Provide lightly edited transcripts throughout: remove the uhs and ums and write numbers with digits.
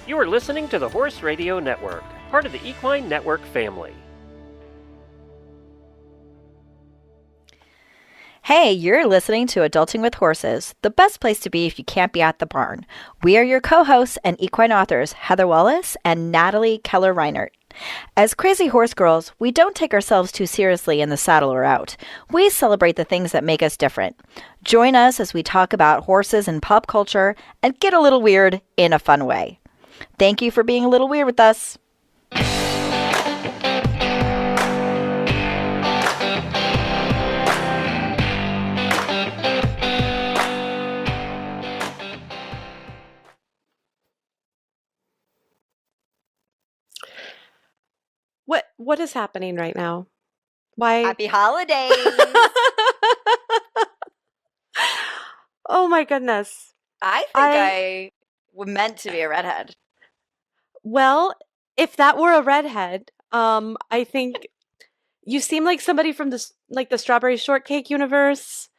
You are listening to the Horse Radio Network, part of the Equine Network family. Hey, you're listening to Adulting with Horses, the best place to be if you can't be at the barn. We are your co-hosts and equine authors, Heather Wallace and Natalie Keller-Reinert. As crazy horse girls, we don't take ourselves too seriously in the saddle or out. We celebrate the things that make us different. Join us as we talk about horses and pop culture and get a little weird in a fun way. Thank you for being a little weird with us. What is happening right now? Why? Happy holidays! Oh my goodness. I think I meant to be a redhead. Well, if that were a redhead, I think you seem like somebody from the Strawberry Shortcake universe,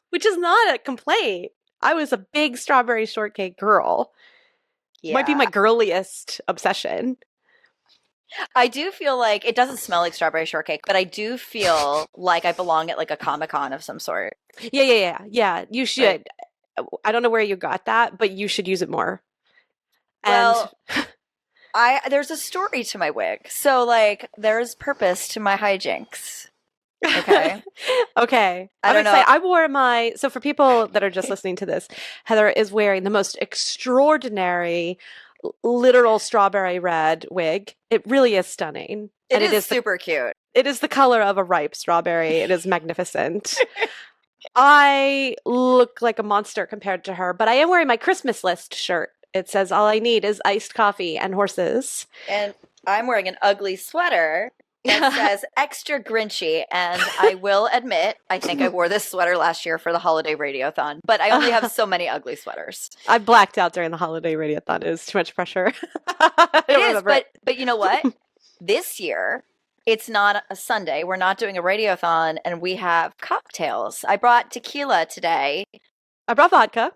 which is not a complaint. I was a big Strawberry Shortcake girl. Yeah. Might be my girliest obsession. I do feel like it doesn't smell like strawberry shortcake, but I do feel like I belong at like a Comic-Con of some sort. Yeah. You should. Right. I don't know where you got that, but you should use it more. Well, there's a story to my wig. So like there's purpose to my hijinks. Okay. Okay. I don't know. I wore so for people that are just listening to this, Heather is wearing the most extraordinary literal strawberry red wig. It really is stunning. It is super cute. It is the color of a ripe strawberry. It is magnificent. I look like a monster compared to her, but I am wearing my Christmas list shirt. It says all I need is iced coffee and horses. And I'm wearing an ugly sweater that says extra Grinchy, and I will admit, I think I wore this sweater last year for the holiday radiothon, but I only have so many ugly sweaters. I blacked out during the holiday radiothon. It was too much pressure. It is, but you know what? This year, it's not a Sunday. We're not doing a radiothon, and we have cocktails. I brought tequila today. I brought vodka.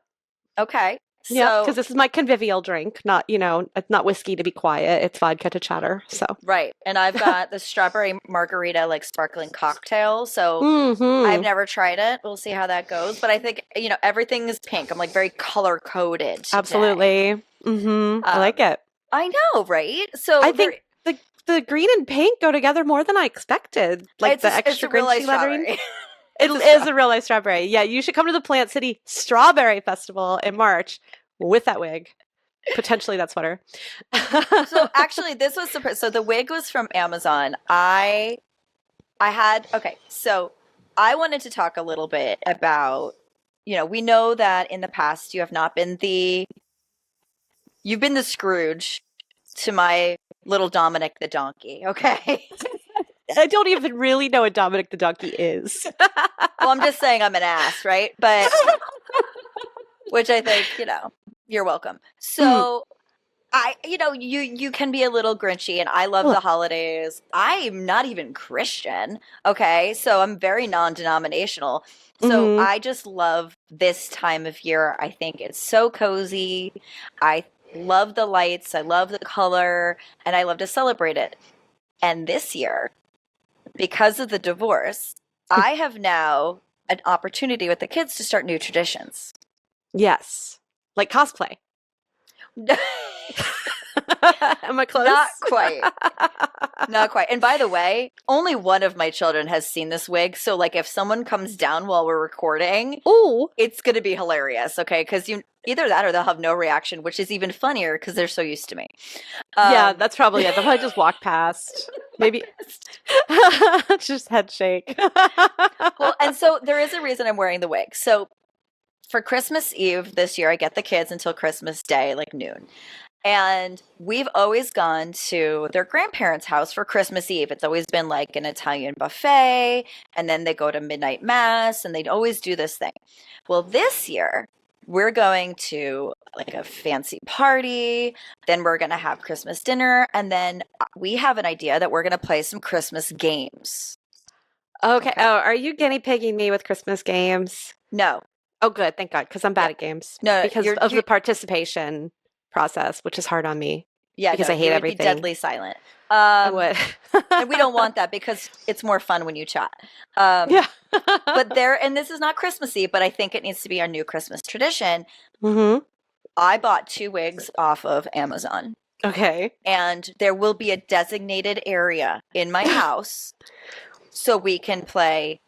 Okay. Yeah, because this is my convivial drink, not, it's not whiskey to be quiet. It's vodka to chatter. So right, and I've got the strawberry margarita, like sparkling cocktail. So I've never tried it. We'll see how that goes. But I think everything is pink. I'm like very color coded. Absolutely. I like it. I know, right? So I think the green and pink go together more than I expected. Like the extra Grinchy lettering. It is a real life strawberry. Yeah, you should come to the Plant City Strawberry Festival in March with that wig. Potentially that sweater. So actually, this was so the wig was from Amazon. So I wanted to talk a little bit about, we know that in the past you have not been you've been the Scrooge to my little Dominic the donkey, okay? I don't even really know what Dominic the donkey is. Well, I'm just saying I'm an ass, right? But which I think, you're welcome. So you can be a little Grinchy, and I love the holidays. I'm not even Christian, okay? So I'm very non-denominational. So I just love this time of year. I think it's so cozy. I love the lights. I love the color, and I love to celebrate it. And this year, because of the divorce, I have now an opportunity with the kids to start new traditions. Yes. Like cosplay. Am I close? Not quite. Not quite. And by the way, only one of my children has seen this wig. So like if someone comes down while we're recording, it's going to be hilarious. Okay. Because either that or they'll have no reaction, which is even funnier because they're so used to me. Yeah, that's probably it. They'll probably just walk past. Maybe just head shake. Well, and so there is a reason I'm wearing the wig. So for Christmas Eve this year, I get the kids until Christmas Day, like noon. And we've always gone to their grandparents' house for Christmas Eve. It's always been like an Italian buffet, and then they go to midnight mass, and they'd always do this thing. Well, this year, we're going to like a fancy party, then we're going to have Christmas dinner, and then we have an idea that we're going to play some Christmas games. Okay. Oh, are you guinea pigging me with Christmas games? No. Oh, good. Thank God, because I'm bad at games. No, because of the participation. process, which is hard on me. Yeah, because no, I hate you would everything. be deadly silent. I would. And we don't want that because it's more fun when you chat. Yeah. But and this is not Christmassy, but I think it needs to be our new Christmas tradition. Mm-hmm. I bought 2 wigs off of Amazon. Okay. And there will be a designated area in my house so we can play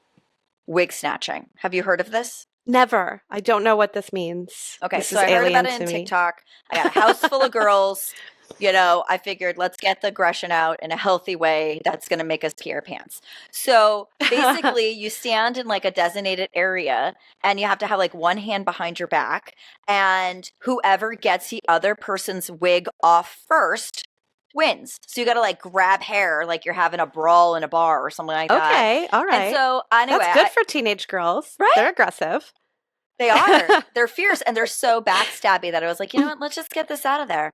wig snatching. Have you heard of this? Never. I don't know what this means. Okay, this so is I heard about alien it in to me. TikTok. I got a house full of girls. I figured let's get the aggression out in a healthy way that's going to make us pee our pants. So basically, you stand in like a designated area and you have to have like one hand behind your back. And whoever gets the other person's wig off first wins. So you got to like grab hair like you're having a brawl in a bar or something like that. Okay, all right. And so anyway, that's good for teenage girls. Right? They're aggressive. They are. They're fierce and they're so backstabby that I was like, you know what? Let's just get this out of there.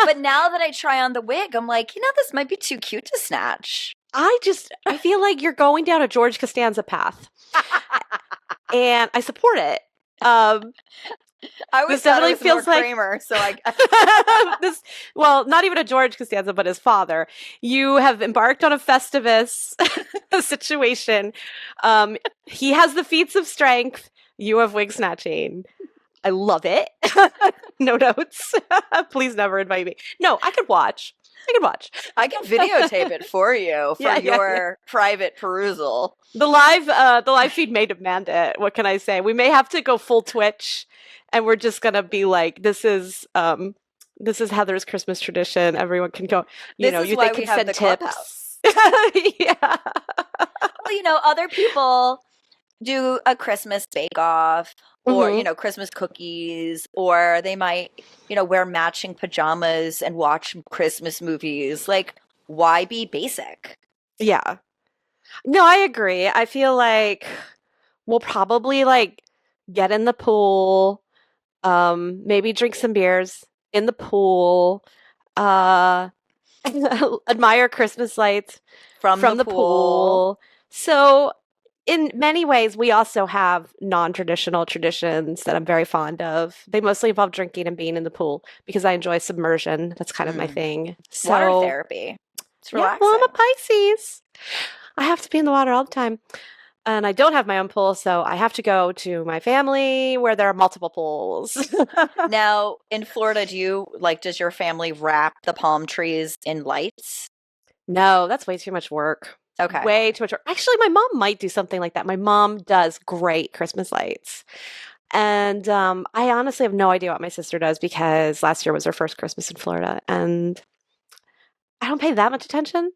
But now that I try on the wig, I'm like, this might be too cute to snatch. I feel like you're going down a George Costanza path. And I support it. I always this definitely it was feels more like Kramer, so not even a George Costanza, but his father. You have embarked on a Festivus situation. He has the feats of strength. You have wig snatching. I love it. No notes. Please never invite me. No, I could watch. I can videotape it for you for your private perusal. The live feed may demand it. What can I say? We may have to go full Twitch, and we're just gonna be like, this is Heather's Christmas tradition. Everyone can go. This is why we have the Clubhouse. Yeah. Well, other people do a Christmas bake-off or, Christmas cookies, or they might, wear matching pajamas and watch Christmas movies. Like, why be basic? Yeah. No, I agree. I feel like we'll probably like get in the pool, maybe drink some beers in the pool, admire Christmas lights from the pool. So in many ways, we also have non-traditional traditions that I'm very fond of. They mostly involve drinking and being in the pool because I enjoy submersion. That's kind of my thing. So, water therapy. It's relaxing. Well, I'm a Pisces. I have to be in the water all the time. And I don't have my own pool, so I have to go to my family where there are multiple pools. Now, in Florida, does your family wrap the palm trees in lights? No, that's way too much work. Okay. Way too much work. Actually, my mom might do something like that. My mom does great Christmas lights. And I honestly have no idea what my sister does because last year was her first Christmas in Florida. And I don't pay that much attention.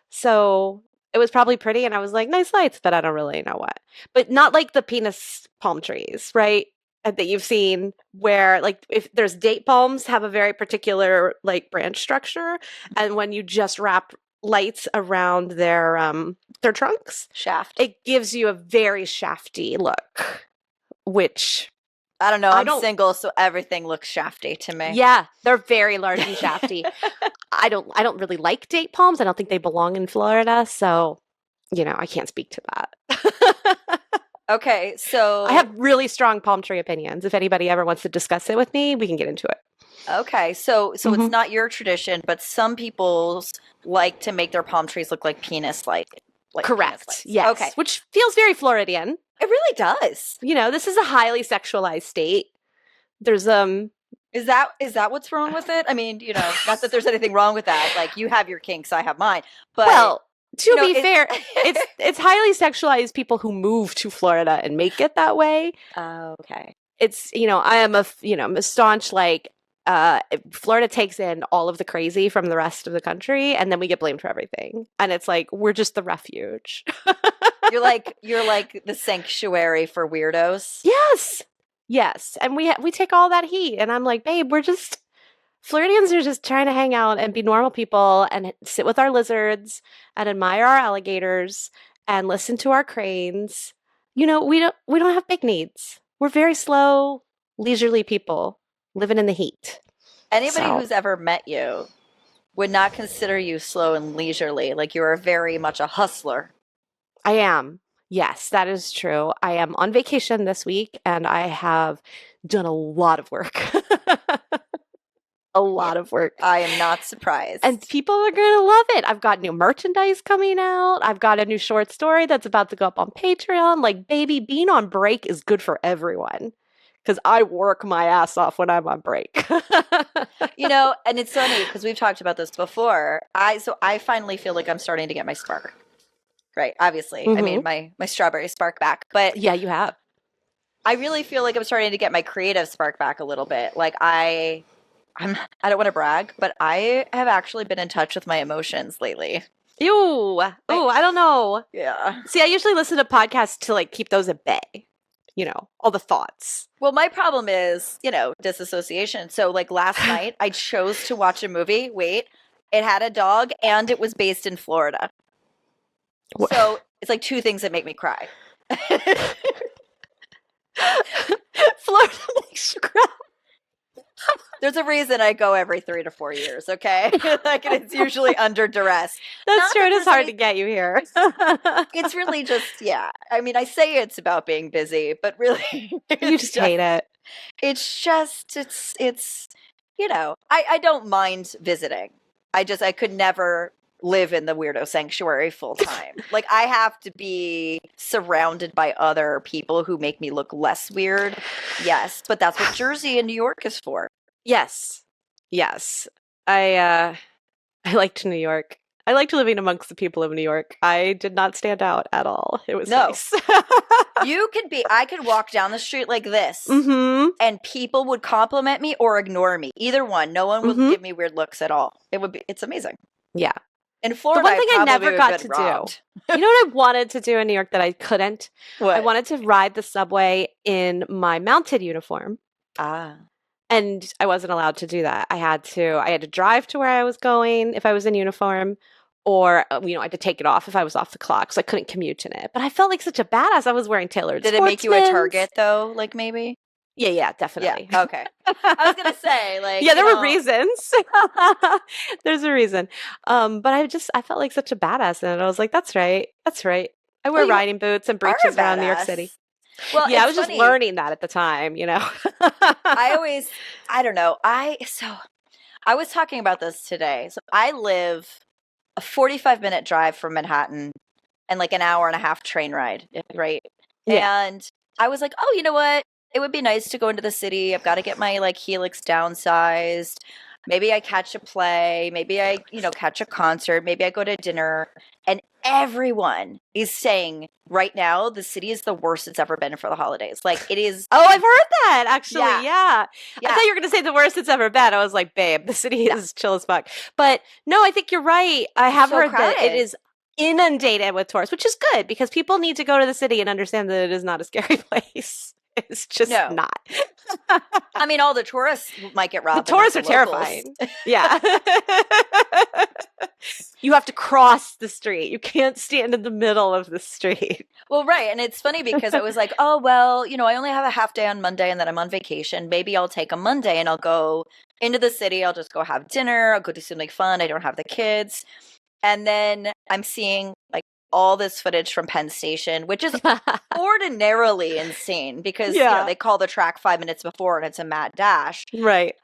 So it was probably pretty. And I was like, nice lights, but I don't really know what. But not like the penis palm trees, right? That you've seen where like if there's date palms have a very particular like branch structure. And when you just wrap lights around their trunks shaft, it gives you a very shafty look, which I don't know. I'm single, so everything looks shafty to me. Yeah, they're very large and shafty. I don't really like date palms. I don't think they belong in Florida, so I can't speak to that. Okay, so I have really strong palm tree opinions. If anybody ever wants to discuss it with me, we can get into it. Okay, so it's not your tradition, but some people like to make their palm trees look like penis-like. Correct. Yes. Okay. Which feels very Floridian. It really does. This is a highly sexualized state. There's Is that what's wrong with it? I mean, not that there's anything wrong with that. Like you have your kinks, I have mine. But well, to be fair, it's highly sexualized people who move to Florida and make it that way. Oh, okay. It's I am a staunch like Florida takes in all of the crazy from the rest of the country, and then we get blamed for everything. And it's like we're just the refuge. You're like the sanctuary for weirdos. Yes, and we take all that heat, and I'm like, babe, Floridians are just trying to hang out and be normal people and sit with our lizards and admire our alligators and listen to our cranes. We don't have big needs. We're very slow, leisurely people living in the heat. Anybody who's ever met you would not consider you slow and leisurely. Like you are very much a hustler. I am. Yes, that is true. I am on vacation this week and I have done a lot of work. a lot of work. I am not surprised. And people are going to love it. I've got new merchandise coming out. I've got a new short story that's about to go up on Patreon. Like, baby, being on break is good for everyone. Because I work my ass off when I'm on break. And it's funny because we've talked about this before. I finally feel like I'm starting to get my spark. Right, obviously. I mean, my strawberry spark back. But yeah, you have. I really feel like I'm starting to get my creative spark back a little bit. Like I don't want to brag, but I have actually been in touch with my emotions lately. Ew. I don't know. Yeah. See, I usually listen to podcasts to like keep those at bay. All the thoughts. Well, my problem is, disassociation. So like last night I chose to watch a movie. Wait, it had a dog and it was based in Florida. What? So it's like two things that make me cry. Florida makes you cry. There's a reason I go every 3 to 4 years, okay? Like it's usually under duress. That's true. It is hard to get you here. It's really just, yeah. I mean, I say it's about being busy, but really, you just hate it. It's just, I don't mind visiting. I could never live in the weirdo sanctuary full time. Like I have to be surrounded by other people who make me look less weird. Yes, but that's what Jersey and New York is for. Yes. I liked New York. I liked living amongst the people of New York. I did not stand out at all. It was nice. I could walk down the street like this and people would compliment me or ignore me. Either one. No one would give me weird looks at all. It's amazing. Yeah. In Florida, the one thing I never got to robbed. do. You know what I wanted to do in New York that I couldn't? What? I wanted to ride the subway in my mounted uniform. And I wasn't allowed to do that. I had to drive to where I was going if I was in uniform, or I had to take it off if I was off the clock, so I couldn't commute in it. But I felt like such a badass. I was wearing tailored Did it make you a target though? Like maybe? Yeah, definitely. Yeah, okay. I was gonna say, like, yeah, there were reasons. There's a reason. But I felt like such a badass in it. I was like, that's right. I wear riding boots and breeches around New York City. Well, yeah, I was just learning that at the time, I don't know. I was talking about this today. So I live a 45-minute drive from Manhattan and like an hour and a half train ride, right? Yeah. And I was like, oh, you know what? It would be nice to go into the city. I've got to get my like Helix downsized. Maybe I catch a play. Maybe I, catch a concert. Maybe I go to dinner. And everyone is saying right now the city is the worst it's ever been for the holidays. Like it is. Oh, I've heard that actually. Yeah. Yeah. I thought you were going to say the worst it's ever been. I was like, babe, the city is chill as fuck. But no, I think you're right. I have heard that it is inundated with tourists, which is good because people need to go to the city and understand that it is not a scary place. It's just not. I mean, all the tourists might get robbed. The tourists are terrifying. Yeah. You have to cross the street. You can't stand in the middle of the street. Well, right. And it's funny because I was like, oh, well, I only have a half day on Monday and then I'm on vacation. Maybe I'll take a Monday and I'll go into the city. I'll just go have dinner. I'll go do something fun. I don't have the kids. And then I'm seeing like all this footage from Penn Station, which is ordinarily insane because they call the track 5 minutes before and it's a mad dash. Right.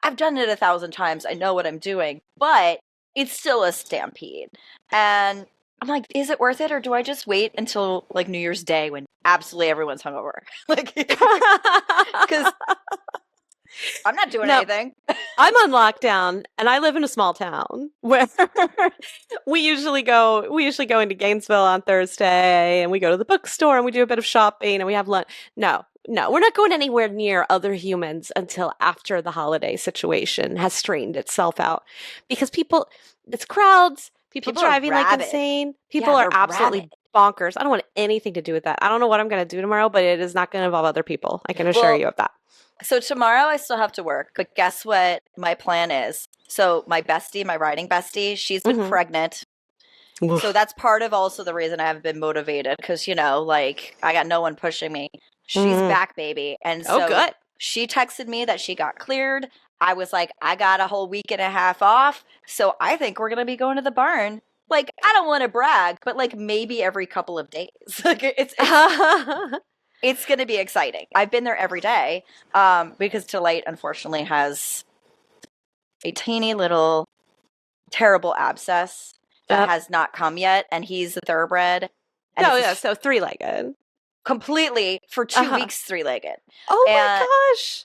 I've done it 1,000 times. I know what I'm doing, but it's still a stampede. And I'm like, is it worth it? Or do I just wait until like New Year's Day when absolutely everyone's hungover? Like, because I'm not doing anything. I'm on lockdown and I live in a small town where we usually go into Gainesville on Thursday and we go to the bookstore and we do a bit of shopping and we have lunch. No, we're not going anywhere near other humans until after the holiday situation has straightened itself out because it's crowds, people driving like insane. People are absolutely bonkers. I don't want anything to do with that. I don't know what I'm going to do tomorrow, but it is not going to involve other people. I can assure you of that. So tomorrow I still have to work, but guess what my plan is? So my riding bestie, she's been pregnant. Oof. So that's part of also the reason I haven't been motivated because, like I got no one pushing me. She's back, baby. And so good. She texted me that she got cleared. I was like, I got a whole week and a half off. So I think we're going to be going to the barn. Like, I don't want to brag, but like maybe every couple of days. Like it's going to be exciting. I've been there every day because Delight, unfortunately, has a teeny little terrible abscess that Yep. has not come yet, and he's a thoroughbred. And Oh it's yeah, so three-legged. completely for 2 weeks three-legged. Oh my And- gosh.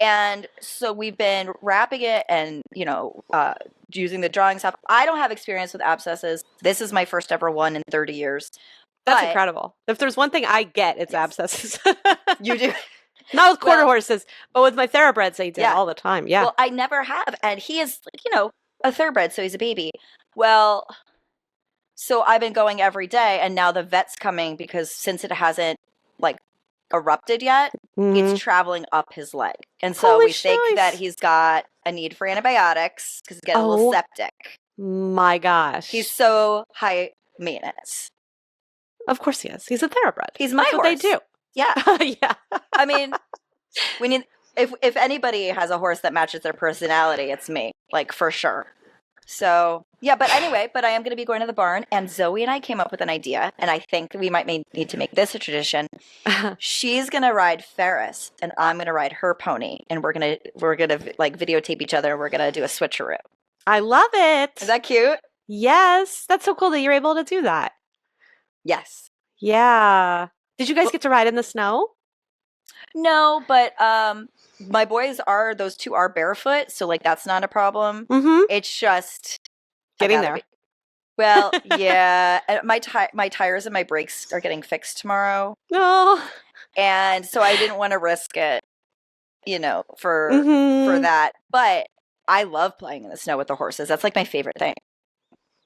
And so we've been wrapping it and, using the drawing stuff. I don't have experience with abscesses. This is my first ever one in 30 years. That's But- incredible. If there's one thing I get, it's Yes. abscesses. You do. Not with quarter Well- horses, but with my thoroughbreds, I do Yeah. all the time. Yeah. Well, I never have. And he is, a thoroughbred, so he's a baby. Well, so I've been going every day, and now the vet's coming because since it hasn't, erupted yet, Mhm. it's traveling up his leg. And so Holy we think shiz. that he's got a need for antibiotics because he's getting a little Oh. septic. My gosh. He's so high maintenance. Of course he is. He's a thoroughbred. He's my That's what they horse. do. Yeah. Yeah. I mean, we need if anybody has a horse that matches their personality, it's me, for sure. So yeah, but anyway, I am going to be going to the barn, and Zoe and I came up with an idea, and I think we might need to make this a tradition. She's going to ride Ferris, and I'm going to ride her pony, and we're gonna videotape each other, and we're gonna do a switcheroo. I love it. Is that cute? Yes. That's so cool that you're able to do that. Yes. Yeah. Did you guys get to ride in the snow? No, but my boys those two are barefoot, so that's not a problem. Mm-hmm. It's just Getting I gotta there. be- Well, yeah, and my tires and my brakes are getting fixed tomorrow, Oh. and so I didn't want to risk it, for Mhm. that. But I love playing in the snow with the horses. That's my favorite thing.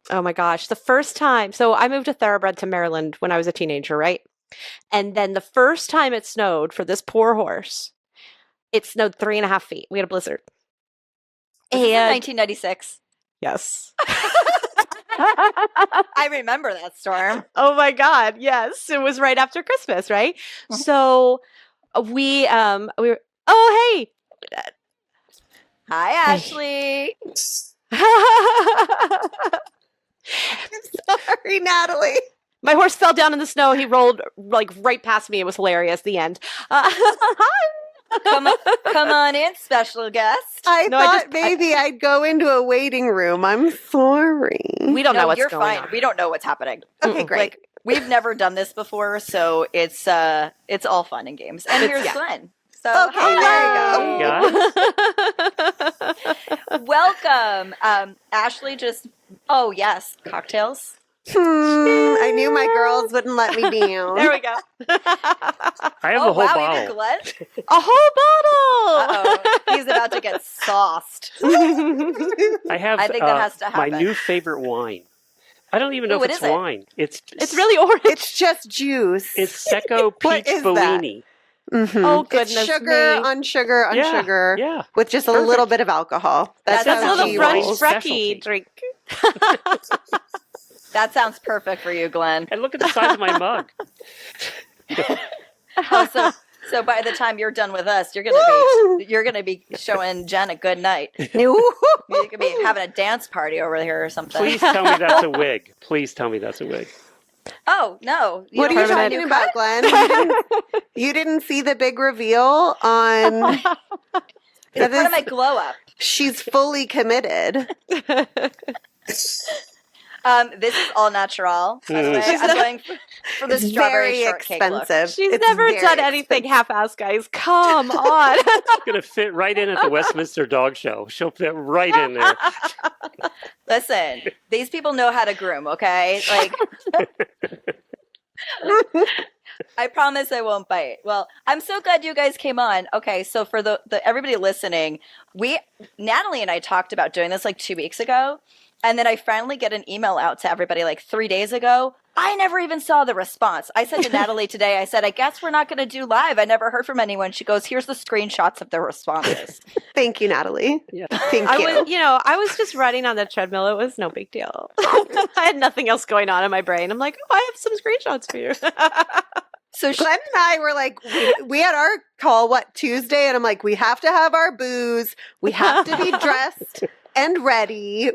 Oh my gosh. The first time, so I moved a thoroughbred to Maryland when I was a teenager, right? And then the first time it snowed for this poor horse, it snowed 3.5 feet. We had a blizzard. Was this in And 1996. yes. I remember that storm. Oh my God. Yes. It was right after Christmas, right? Mhm. So we were, oh, hey. Hi, Ashley. Sorry, Natalie. My horse fell down in the snow. He rolled right past me. It was hilarious. The end. Come on in, special guest. I No, I thought just- maybe I'd go into a waiting room. I'm sorry. We don't know what's you're going fine. on. We don't know what's happening. Okay, great. We've never done this before, so it's all fun and games. And here's yeah. Glenn. So Okay, there you hello. Welcome. Ashley oh yes, cocktails. I knew my girls wouldn't let me down. There we go. I have Oh a whole wow, bottle. even Glenn. A whole bottle. Uh-oh. He's about to get sauced. I have I think that has to my happen. new favorite wine. I don't even know Ooh, if what it's is it? wine. It's really orange. It's just juice. It's Secco What Peach is that? Bellini. Mhm. Oh, It's goodness sugar me. on sugar on Yeah, sugar yeah. with just a Perfect. little bit of alcohol. That's That's a how little she brunch rolls. brekkie drink. That sounds perfect for you, Glenn. And look at the size of my mug. Oh, so by the time you're done with us, you're gonna be showing Jen a good night. You could be having a dance party over here or something. Please tell me that's a wig. Please tell me that's a wig. Oh no! What are don't you have a talking new about, cut? Glenn? You didn't see the big reveal on. It's part of my glow up. She's fully committed. This is all natural. By the way, I'm going for the It's strawberry very shortcake look. expensive. She's It's never very done anything expensive. half-assed, guys. Come on. It's going to fit right in at the Westminster Dog Show. She'll fit right in there. Listen, these people know how to groom. Okay, I promise I won't bite. Well, I'm so glad you guys came on. Okay, so for the everybody listening, Natalie and I talked about doing this 2 weeks ago, and then I finally get an email out to everybody 3 days ago. I never even saw the response. I said to Natalie today, I said, I guess we're not going to do live. I never heard from anyone. She goes, here's the screenshots of the responses. Thank you, Natalie. Yeah. Thank I you. was, I was just running on the treadmill. It was no big deal. I had nothing else going on in my brain. I'm like, oh, I have some screenshots for you. So Glenn and I were like, we had our call, Tuesday? And I'm like, we have to have our booze. We have to be dressed and ready.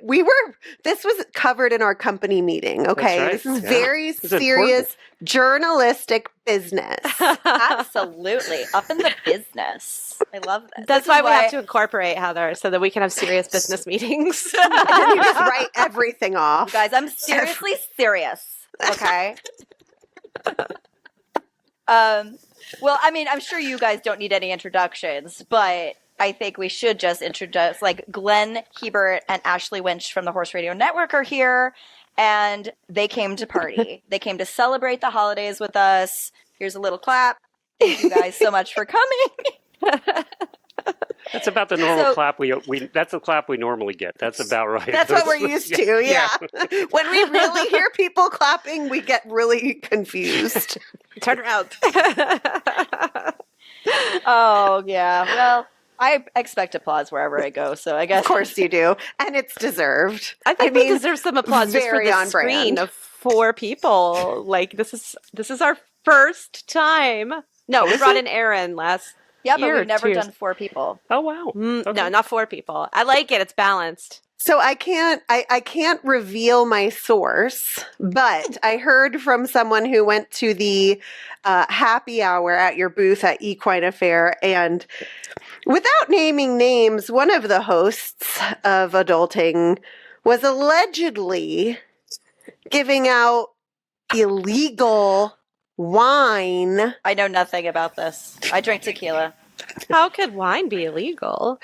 This was covered in our company meeting, okay? right, This is yeah. very This is serious journalistic business. absolutely up in the business. I love that. That's why we have to incorporate Heather so that we can have serious business meetings. And then you just write everything off. Guys, I'm seriously serious. Okay. Well, I mean, I'm sure you guys don't need any introductions, but I think we should just introduce, like, Glenn Hebert and Ashley Winch from the Horse Radio Network are here, and they came to party. They came to celebrate the holidays with us. Here's a little clap. Thank you guys so much for coming. That's about the normal clap we that's the clap we normally get. That's about right. That's what we're used to, yeah. When we really hear people clapping, we get really confused. Turn around. Oh, yeah. Well, I expect applause wherever I go, so I guess. Of course you do. And it's deserved. I think we deserve some applause just for very the on screen brand. of 4 people. Like, this is our first time. No, we brought in Aaron last Yeah, but year we've never too. done 4 people. Oh wow. Okay. No, not 4 people. I like it. It's balanced. So I can't reveal my source, but I heard from someone who went to the happy hour at your booth at Equine Affair, and without naming names, one of the hosts of Adulting was allegedly giving out illegal wine. I know nothing about this. I drink tequila. How could wine be illegal?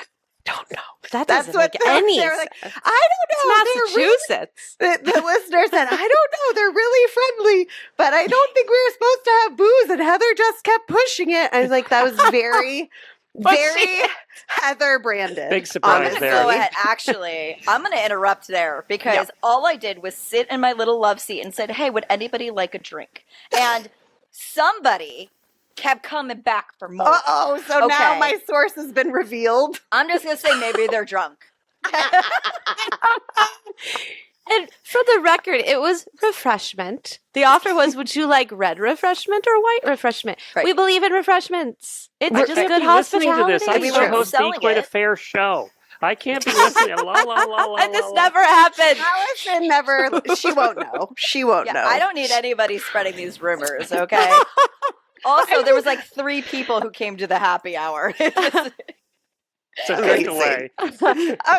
Don't know. That That's doesn't what make any they're sense. like. I don't know. It's They're really- Massachusetts. The listener said, I don't know, they're really friendly, but I don't think we were supposed to have booze. And Heather just kept pushing it. I was like, that was very, very Heather branded. Big surprise I'm going to there. go ahead. Actually, I'm going to interrupt there because all I did was sit in my little love seat and said, hey, would anybody like a drink? And somebody kept coming back for more. Uh-oh, so now Okay. my source has been revealed. I'm just going to say maybe they're drunk. And for the record, it was refreshment. The offer was, would you like red refreshment or white refreshment? Right. We believe in refreshments. It's I just can't good be listening to hospitality. this. I We still were host the selling Equine it. Affair show. I can't be listening. La la la la. And this la, la. never happened. Allison never, she won't know. She won't Yeah, know. I don't need anybody spreading these rumors, okay? Also, there was like 3 people who came to the happy hour. So drink away.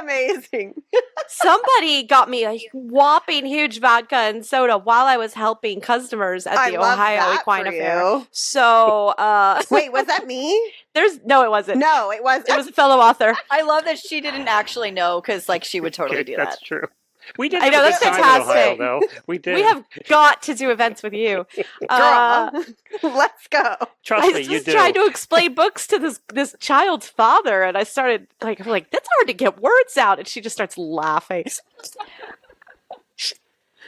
Amazing. Somebody got me a whopping huge vodka and soda while I was helping customers at I the love Ohio that Equine for Affair. you. So, Wait, was that me? no, it wasn't. No, it was. It was a fellow author. I love that she didn't actually know because, like, she would totally do That's that. true. We did. I know, have a that's good time in Ohio, fantastic. though. We did. We have got to do events with you. Girl, let's go. Trust I me, was you just do. trying to explain books to this child's father, and I started I'm like, that's hard to get words out, and she just starts laughing.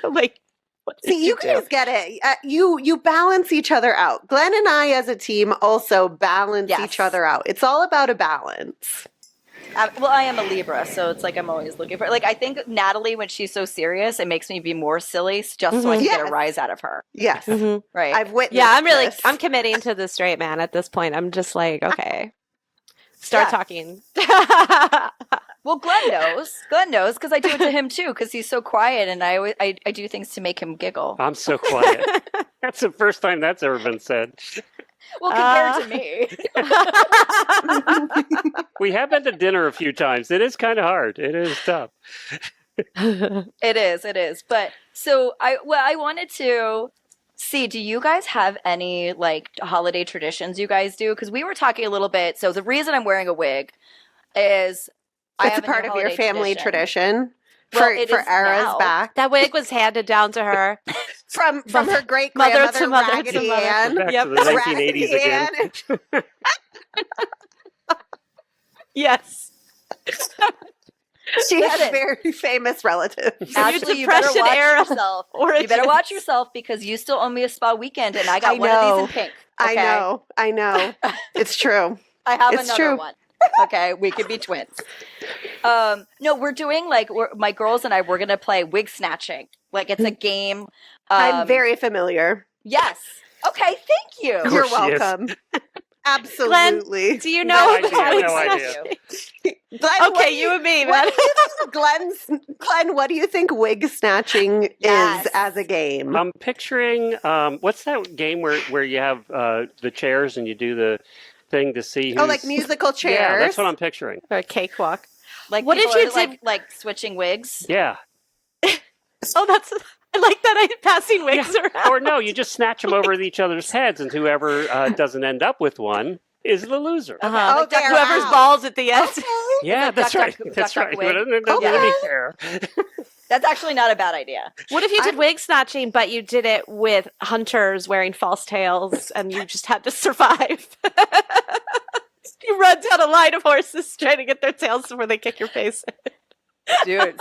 I'm like, what did See, you do? guys get it. You balance each other out. Glenn and I, as a team, also balance Yes. each other out. It's all about a balance. Well, I am a Libra, so it's like I'm always looking for. Like, I think Natalie, when she's so serious, it makes me be more silly just so I can get a Yes. rise out of her. Yes, Mhm. Right? I've witnessed. Yeah, this. I'm committing to the straight man at this point. I'm just like, okay, start Yeah. talking. Well, Glenn knows. Glenn knows because I do it to him too because he's so quiet, and I do things to make him giggle. I'm so quiet. That's the first time that's ever been said. Well, compared to me, We have been to dinner a few times. It is kind of hard. It is tough. it is. But so I wanted to see. Do you guys have any like holiday traditions you guys do? Because we were talking a little bit. So the reason I'm wearing a wig is I It's a have part new of your holiday family tradition. Well, For it for is Ara's now. back That wig was handed down to her. from her great Mother grandmother to mother to Raggedy mother. Ann. Back Yep. to the 1980s Raggedy again. Ann. Yes. She has Listen. very famous relatives. Actually, you better Depression watch era yourself. You better origins. watch yourself because you still owe me a spa weekend, and I got I one of these know. in pink. Okay? I know. It's true. I have It's another true. one. Okay, we could be twins. No, we're doing like my girls and I. We're gonna play wig snatching. Like it's a game. I'm very familiar. Yes. Okay. Thank you. Of You're course she is. welcome. Absolutely. Do you No know? idea, wig no idea. snatching? Glenn, what Okay, do you and me, What man. do you think, Glenn, what do you think wig snatching Yes. is as a game? I'm picturing what's that game where you have the chairs and you do the thing to see who's... Oh, like musical chairs. Yeah, that's what I'm picturing. Or a cakewalk. Like What if people you are, did- like switching wigs? Yeah. Oh, I like that. I'm passing wigs around. Or no, you just snatch them over each other's heads, and whoever doesn't end up with one is the loser. Uh-huh. Oh, Like they're whoever's out. balls at the end. Yeah, Like that's duck, right. duck, That's duck, right. wig. It doesn't Okay. any care. That's actually not a bad idea. What if you did wig snatching, but you did it with hunters wearing false tails, and you just had to survive? You run down a line of horses trying to get their tails before they kick your face. Dude,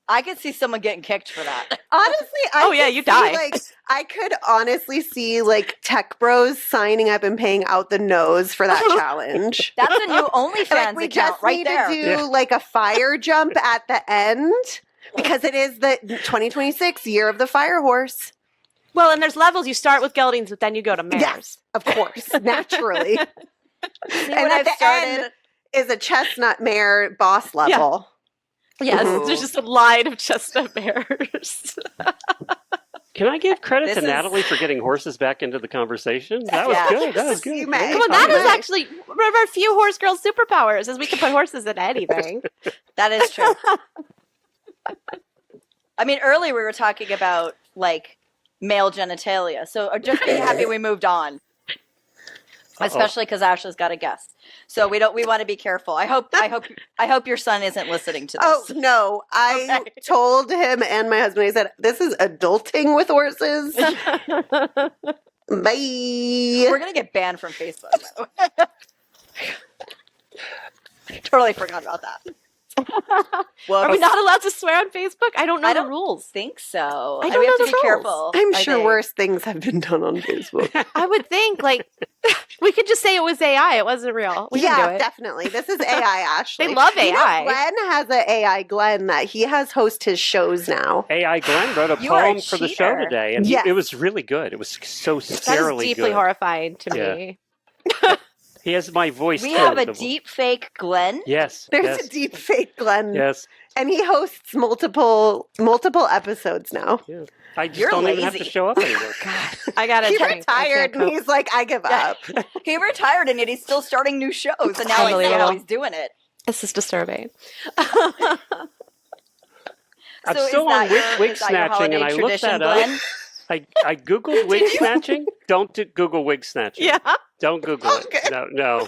I could see someone getting kicked for that. Honestly, Oh, yeah, could you see, die. Like, I could honestly see like tech bros signing up and paying out the nose for that challenge. That's a new OnlyFans Like, we account just right need there. to do Yeah. like a fire jump at the end because it is the 2026 year of the fire horse. Well, and there's levels. You start with geldings, but then you go to mares. Yes, of course, naturally. See And what at I've the started? end is a chestnut mare boss level. Yes, Ooh. there's just a line of chestnut mares. Can I give credit This to is- Natalie for getting horses back into the conversation? That was Yeah. good. That was good. You may. Come on, that Fine. is actually one of our few horse girl superpowers, is we can put horses in anything. That is true. I mean, earlier we were talking about like male genitalia, so just be happy we moved on. Especially because Ashley's got a guest, so we want to be careful. I hope your son isn't listening to this. Oh no! I Okay. told him and my husband. I said, "This is adulting with horses." Bye. We're gonna get banned from Facebook. By the way. Totally forgot about that. Are we not allowed to swear on Facebook? I don't know I the don't rules. think so. I don't we have know to the be rules. careful. I'm I sure think. worse things have been done on Facebook. I would think, like, we could just say it was AI. It wasn't real. We can do it. Definitely. This is AI, Ashley. They love You know, AI. Glenn has an AI Glenn that he has host his shows now. AI Glenn wrote a You are a poem for the show cheater. today, and Yes. it was really good. It was so That is scarily deeply good. horrifying to Yeah. me. He has my voice. We too. have a The- deep fake Glenn. Yes. There's yes, a deep fake Glenn, Yes. and he hosts multiple episodes now. Yeah. I just You're don't even have to lazy. show up anymore. I gotta He tell you, I retired, can't and cope. he's like, "I give Yeah. up." He retired and yet he's still starting new shows, and now I see how Unbelievable. he's doing it. This is disturbing. I'm So still is on that your- wig is that your snatching, and I holiday looked that tradition, up. Glenn? I googled wig snatching. Don't Google wig snatching. Yeah. Don't Google Okay. it. No.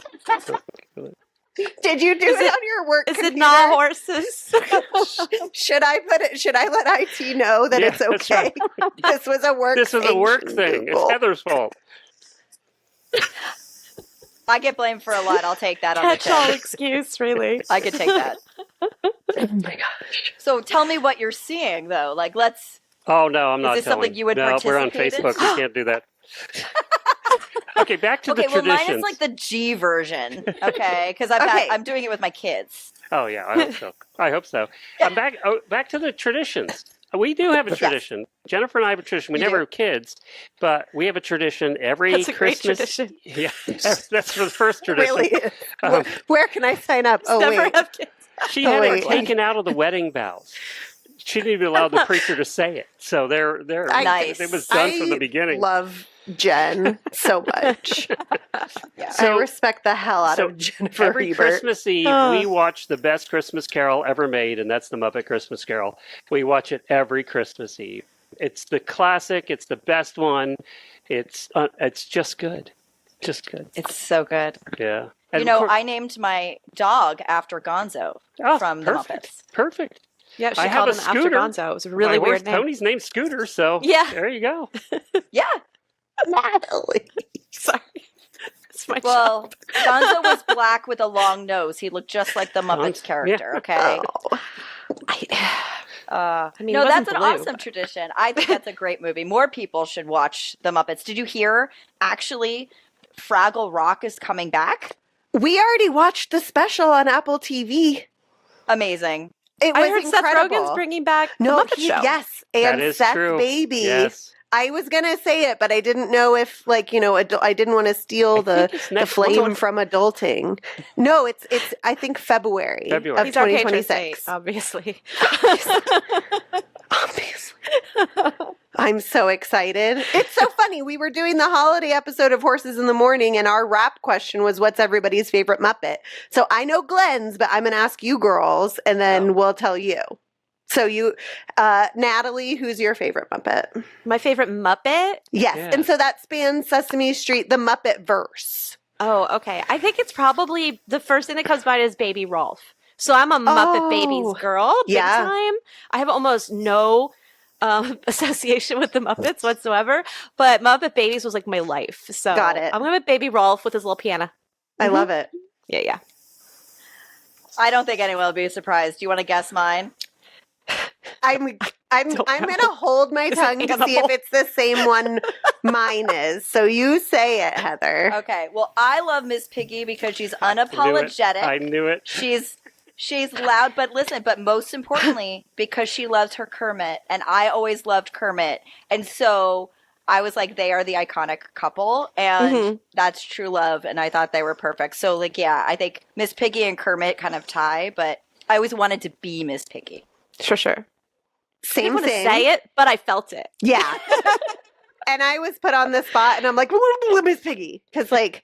Did you do Is it it- on your work? Is it computer? not horses? Should I put it? Should I let IT know that Yeah, it's that's okay? This was a work. This was a work sanctioned thing. It's Google. Heather's fault. I get blamed for a lot. I'll take that on the Catch-all chin. excuse, really. I could take that. Oh my gosh! So tell me what you're seeing, though. Like, let's. Oh no, I'm not this telling. something you would no, we're on participate in? Facebook. We can't do that. Okay, back to Okay, the well, traditions. mine is like the G version. Okay, because Okay. I'm doing it with my kids. Oh yeah, I hope so. I hope so. I'm back. Back to the traditions. We do have a tradition. Jennifer and I have a tradition. We You never do. have kids, but we have a tradition every That's a great Christmas. tradition. Yeah, that's the first tradition. Really? is. Um, Where can I sign up? Oh Never wait. have kids. She Oh, had wait. it taken out of the wedding vows. She didn't even allow the preacher to say it. So Nice. it was done from the I beginning. Love Jen so much. Yeah. I respect the hell out so of Jennifer Every Hebert. Christmas Eve, we watch the best Christmas Carol ever made, and that's the Muppet Christmas Carol. We watch it every Christmas Eve. It's the classic. It's the best one. It's just good, just good. It's so good. Yeah. You And know, of course- I named my dog after Gonzo from the perfect, Muppets. Perfect. Yeah, she I have called a him after scooter. Gonzo. It was a really My horse weird name. Tony's named Scooter, so Yeah. there you go. Yeah. Natalie. Sorry. It's my Well, Gonzo was black with a long nose. He looked just like the Muppets Yeah. character. Okay. Oh. I mean, No, he wasn't that's an blue, awesome tradition. I think that's a great movie. More people should watch the Muppets. Did you hear? Actually, Fraggle Rock is coming back. We already watched the special on Apple TV. Amazing. It was I heard Seth incredible. Rogen's bringing back no, the Muppet he- Show. yes, That and is Seth true. Baby. Yes. I was gonna say it, but I didn't know if, like, you know, I didn't want to steal I the think it's the next flame month. from adulting. No, it's I think February February. of He's our patron 2026. saint, obviously. Obviously. I'm so excited. It's so funny. We were doing the holiday episode of Horses in the Morning, and our wrap question was, what's everybody's favorite Muppet? So I know Glenn's, but I'm going to ask you girls, and then we'll tell you. So you, Natalie, who's your favorite Muppet? My favorite Muppet? Yes. Yeah. And so that spans Sesame Street, the Muppet verse. Oh, okay. I think it's probably the first thing that comes to mind is Baby Rolf. So I'm a Muppet Babies girl, big time. I have almost no association with the Muppets whatsoever, but Muppet Babies was like my life. So Got it. I'm going with Baby Rolf with his little piano. I love it. Yeah. I don't think anyone will be surprised. Do you want to guess mine? I'm gonna hold my tongue to see if it's the same one mine is. So you say it, Heather. Okay. Well, I love Miss Piggy because she's unapologetic. I knew it. She's loud, but listen, but most importantly, because she loves her Kermit, and I always loved Kermit. And so I was like, they are the iconic couple, and that's true love, and I thought they were perfect. So, like, yeah, I think Miss Piggy and Kermit kind of tie, but I always wanted to be Miss Piggy. Sure. Same I didn't want to thing. say it, but I felt it. Yeah. And I was put on the spot, and I'm like, Miss Piggy, because like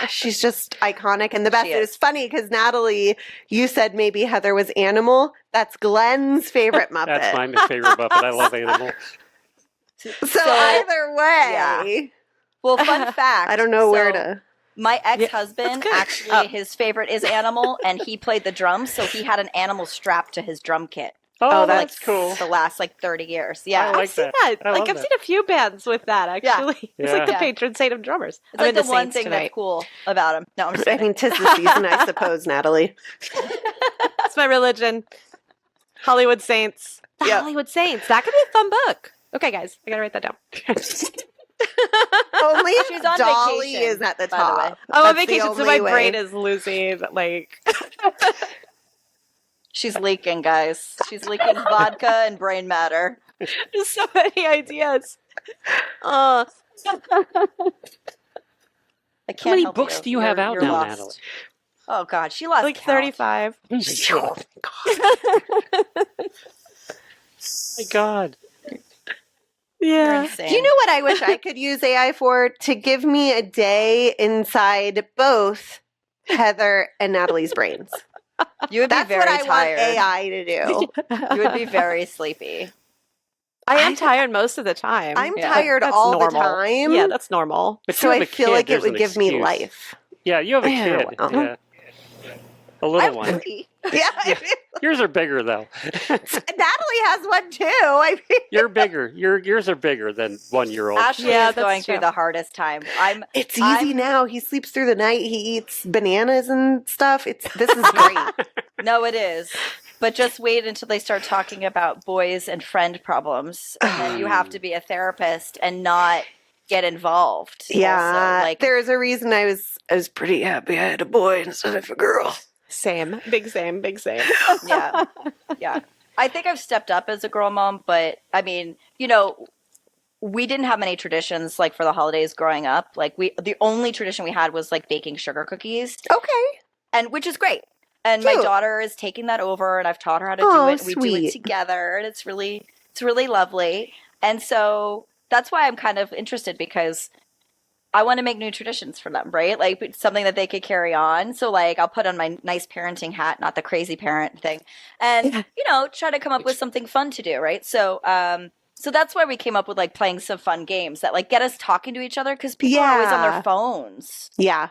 she's just iconic and the best. She It is. was funny because Natalie, you said maybe Heather was Animal. That's Glenn's favorite Muppet. That's my favorite Muppet. I love Animal. So either way, Well, fun fact. I don't know where so to. My ex-husband, good. actually, his favorite is Animal, and he played the drums, so he had an animal strapped to his drum kit. Oh, that's that's cool. The last, 30 years. Yeah. I like I've seen that. that. I love I've that. seen a few bands with that, actually. It's like the Yeah. patron saint of drummers. It's like the one thing that's cool about him. No, I'm just I kidding. mean, 'tis the season, I suppose, Natalie. That's my religion. Hollywood Saints. The Yep. Hollywood Saints. That could be a fun book. Okay, guys, I gotta write that down. Only if She's on Dolly vacation, is at the by the way. top. I'm on That's the vacation, so only my way. brain is losing, like... She's leaking, guys. She's leaking vodka and brain matter. There's so many ideas. I can't How many help books do you have out You're now, lost. Natalie? Oh, God. She lost like count. 35. Oh my God. You're Yeah. insane. Do you know what I wish I could use AI for? To give me a day inside both Heather and Natalie's brains. You would be That's very what I tired. want AI to do. You would be very sleepy. I am tired most of the time. I'm Yeah. tired That's all normal. the time. Yeah, that's normal. But So you have I a feel kid, like it there's would an give me excuse. life. Yeah, you have a Yeah, kid. well. Yeah. A little I'm one. pretty. Yeah, Yours are bigger though. Natalie has one too. I mean, You're bigger. Yours are bigger than 1-year-old. Ashley Yeah, is that's going true. through the hardest time. it's easy I'm- now. He sleeps through the night. He eats bananas and stuff. This is great. No, it is. But just wait until they start talking about boys and friend problems. And then you have to be a therapist and not get involved. Yeah, Also. there's a reason I was pretty happy I had a boy instead of a girl. Same. Big same. Yeah. Yeah. I think I've stepped up as a girl mom, but I mean, we didn't have many traditions for the holidays growing up. The only tradition we had was baking sugar cookies, Okay. and which is great. And my Cute. daughter is taking that over, and I've taught her how to do Oh, it. And we do it sweet. together, and it's really lovely. And so that's why I'm kind of interested, because I want to make new traditions for them, right? Something that they could carry on. So I'll put on my nice parenting hat, not the crazy parent thing, and try to come up with something fun to do, right? So so that's why we came up with playing some fun games that get us talking to each other, because people are always on Yeah. their phones. Yeah.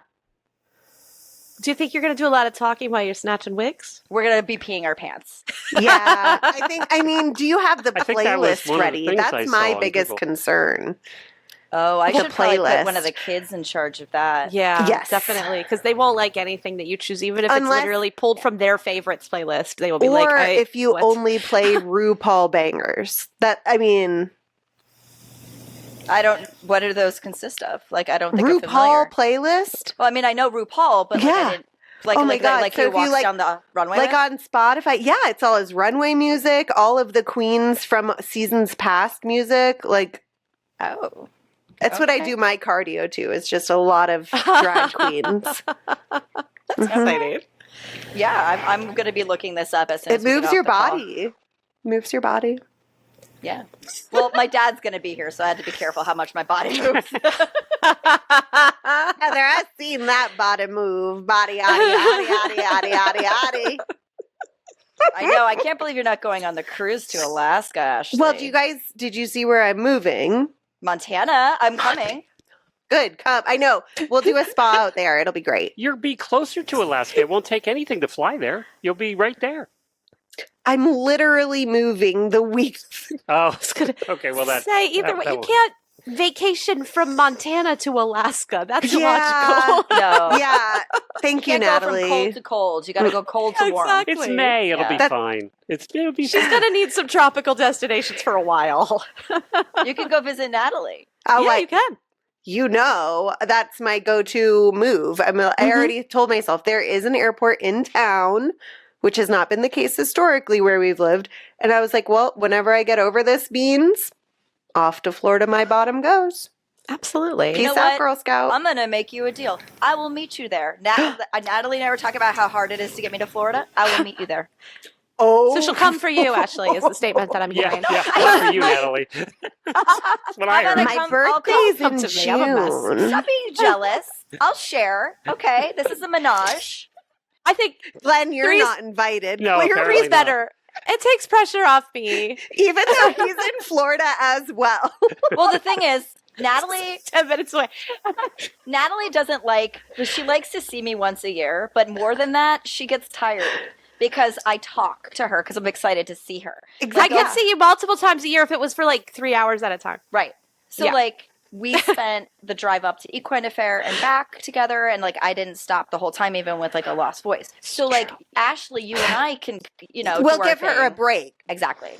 Do you think you're going to do a lot of talking while you're snatching wigs? We're gonna be peeing our pants. Yeah. I mean, do you have the I think that was playlist one of the ready? things I That's saw my on biggest Google. concern. Oh, I The should probably put one playlist. of the kids in charge of that. Yeah, Yes. definitely. Because they won't like anything that you choose, even if Unless- it's literally pulled from their favorites playlist. They will be Or like, if you what? only play RuPaul bangers. I mean, I don't. What do those consist of? I don't think I'm RuPaul familiar. playlist? Well, I mean, I know RuPaul, but I Yeah. didn't. Oh my God. Like So he if you, walks down the runway. Like with? on Spotify, yeah, it's all his runway music, all of the queens from seasons past music. Oh, That's what I Okay. do my cardio to. It's just a lot of drag queens. That's Mhm. exciting. yeah. I'm going to be looking this up as soon It as we get moves off your the call. body. Moves your body. Yeah. Well, my dad's going to be here, so I had to be careful how much my body moves. Heather, I've seen that body move. Body, yaddy, yaddy, yaddy, yaddy, yaddy. I know. I can't believe you're not going on the cruise to Alaska, Ashley. Well, did you see where I'm moving? Montana, I'm coming. Good, come. I know. We'll do a spa out there. It'll be great. You'll be closer to Alaska. It won't take anything to fly there. You'll be right there. I'm literally moving the week. Oh, gonna okay. Well, that Say either way, that you won't- can't vacation from Montana to Alaska. That's Yeah. illogical. No. Yeah. Thank you, You can't go from Natalie. cold to cold. You got to go cold to warm. Exactly. It's May. It'll be Yeah. fine. It'll be She's fine. gonna need some tropical destinations for a while. You can go visit Natalie. Oh, yeah, like, you can. you know, that's my go-to move. I already told myself there is an airport in town, which has not been the case historically where we've lived. And I was like, well, whenever I get over this beans, off to Florida my bottom goes. Absolutely. Peace know out, what? Girl Scout. I'm going to make you a deal. I will meet you there. Natalie and I were talking about how hard it is to get me to Florida. I will meet you there. Oh, So she'll come for you, Ashley, is the statement that I'm Yeah, hearing. yeah. Not for you, Natalie. That's what I How about heard. I my I'll birthday's come in to me. I'm a mess. June. Stop being jealous. I'll share. Okay, this is a menage. I think Glenn, you're Three's- not invited. No, clear apparently three's not. better. It takes pressure off me. Even though he's in Florida as well. Well, the thing is, Natalie 10 minutes away. doesn't like, she likes to see me once a year, but more than that, she gets tired because I talk to her because I'm excited to see her. I could see you multiple times a year if it was for like 3 hours at a time. Right. So, Yeah. like, we spent the drive up to Equine Affair and back together, and, like, I didn't stop the whole time, even with, like, a lost voice. So, like, Ashley, you and I can, We'll do our give her a thing. break, Exactly.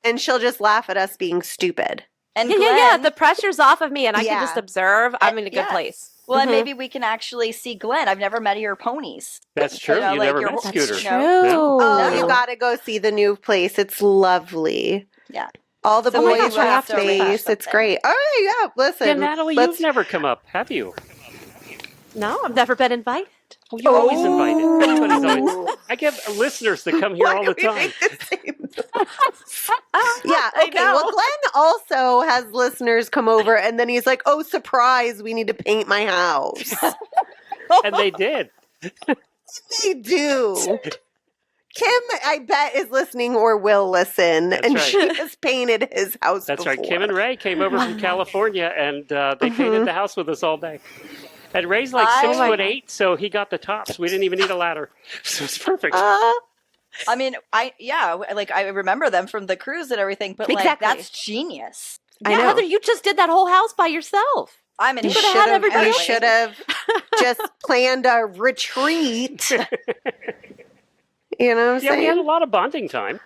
and she'll just laugh at us being stupid. And Yeah, Glenn, yeah, yeah. The pressure's off of me and I Yeah. can just observe. I'm in a good Yeah. place. well, and Mhm. maybe we can actually see Glenn. I've never met your ponies. That's true. know, You like never your met whole- Scooter. That's No. true. No. Oh, No. you gotta go see the new place. It's lovely. Yeah. All the So maybe boys we'll have have to space. arrange It's something. great. All right, yeah. Listen, Yeah, Natalie, let's- you've never come up, have you? No, I've never been invited. Oh, you're always Oh. invited. Everybody's always. I get listeners that come here Why all do the we time. make the same Yeah, I okay. Well, know. Glenn also has listeners come over, and then he's like, "Oh, surprise! We need to paint my house." And they did. They do. Kim, I bet, is listening or will listen, That's and right. she has painted his house. That's before. right. Kim and Ray came over from California, and they painted the house with us all day. And Ray's like Oh 6'8", so he got the tops. We didn't even need a ladder, so it's perfect. I mean, I remember them from the cruise and everything, but like Exactly. that's genius. I Yeah, know. Heather, you just did that whole house by yourself. I'm an You idiot. could've had should have. everybody. You should have just planned a retreat. You know what I'm Yeah, we had a saying? lot of bonding time.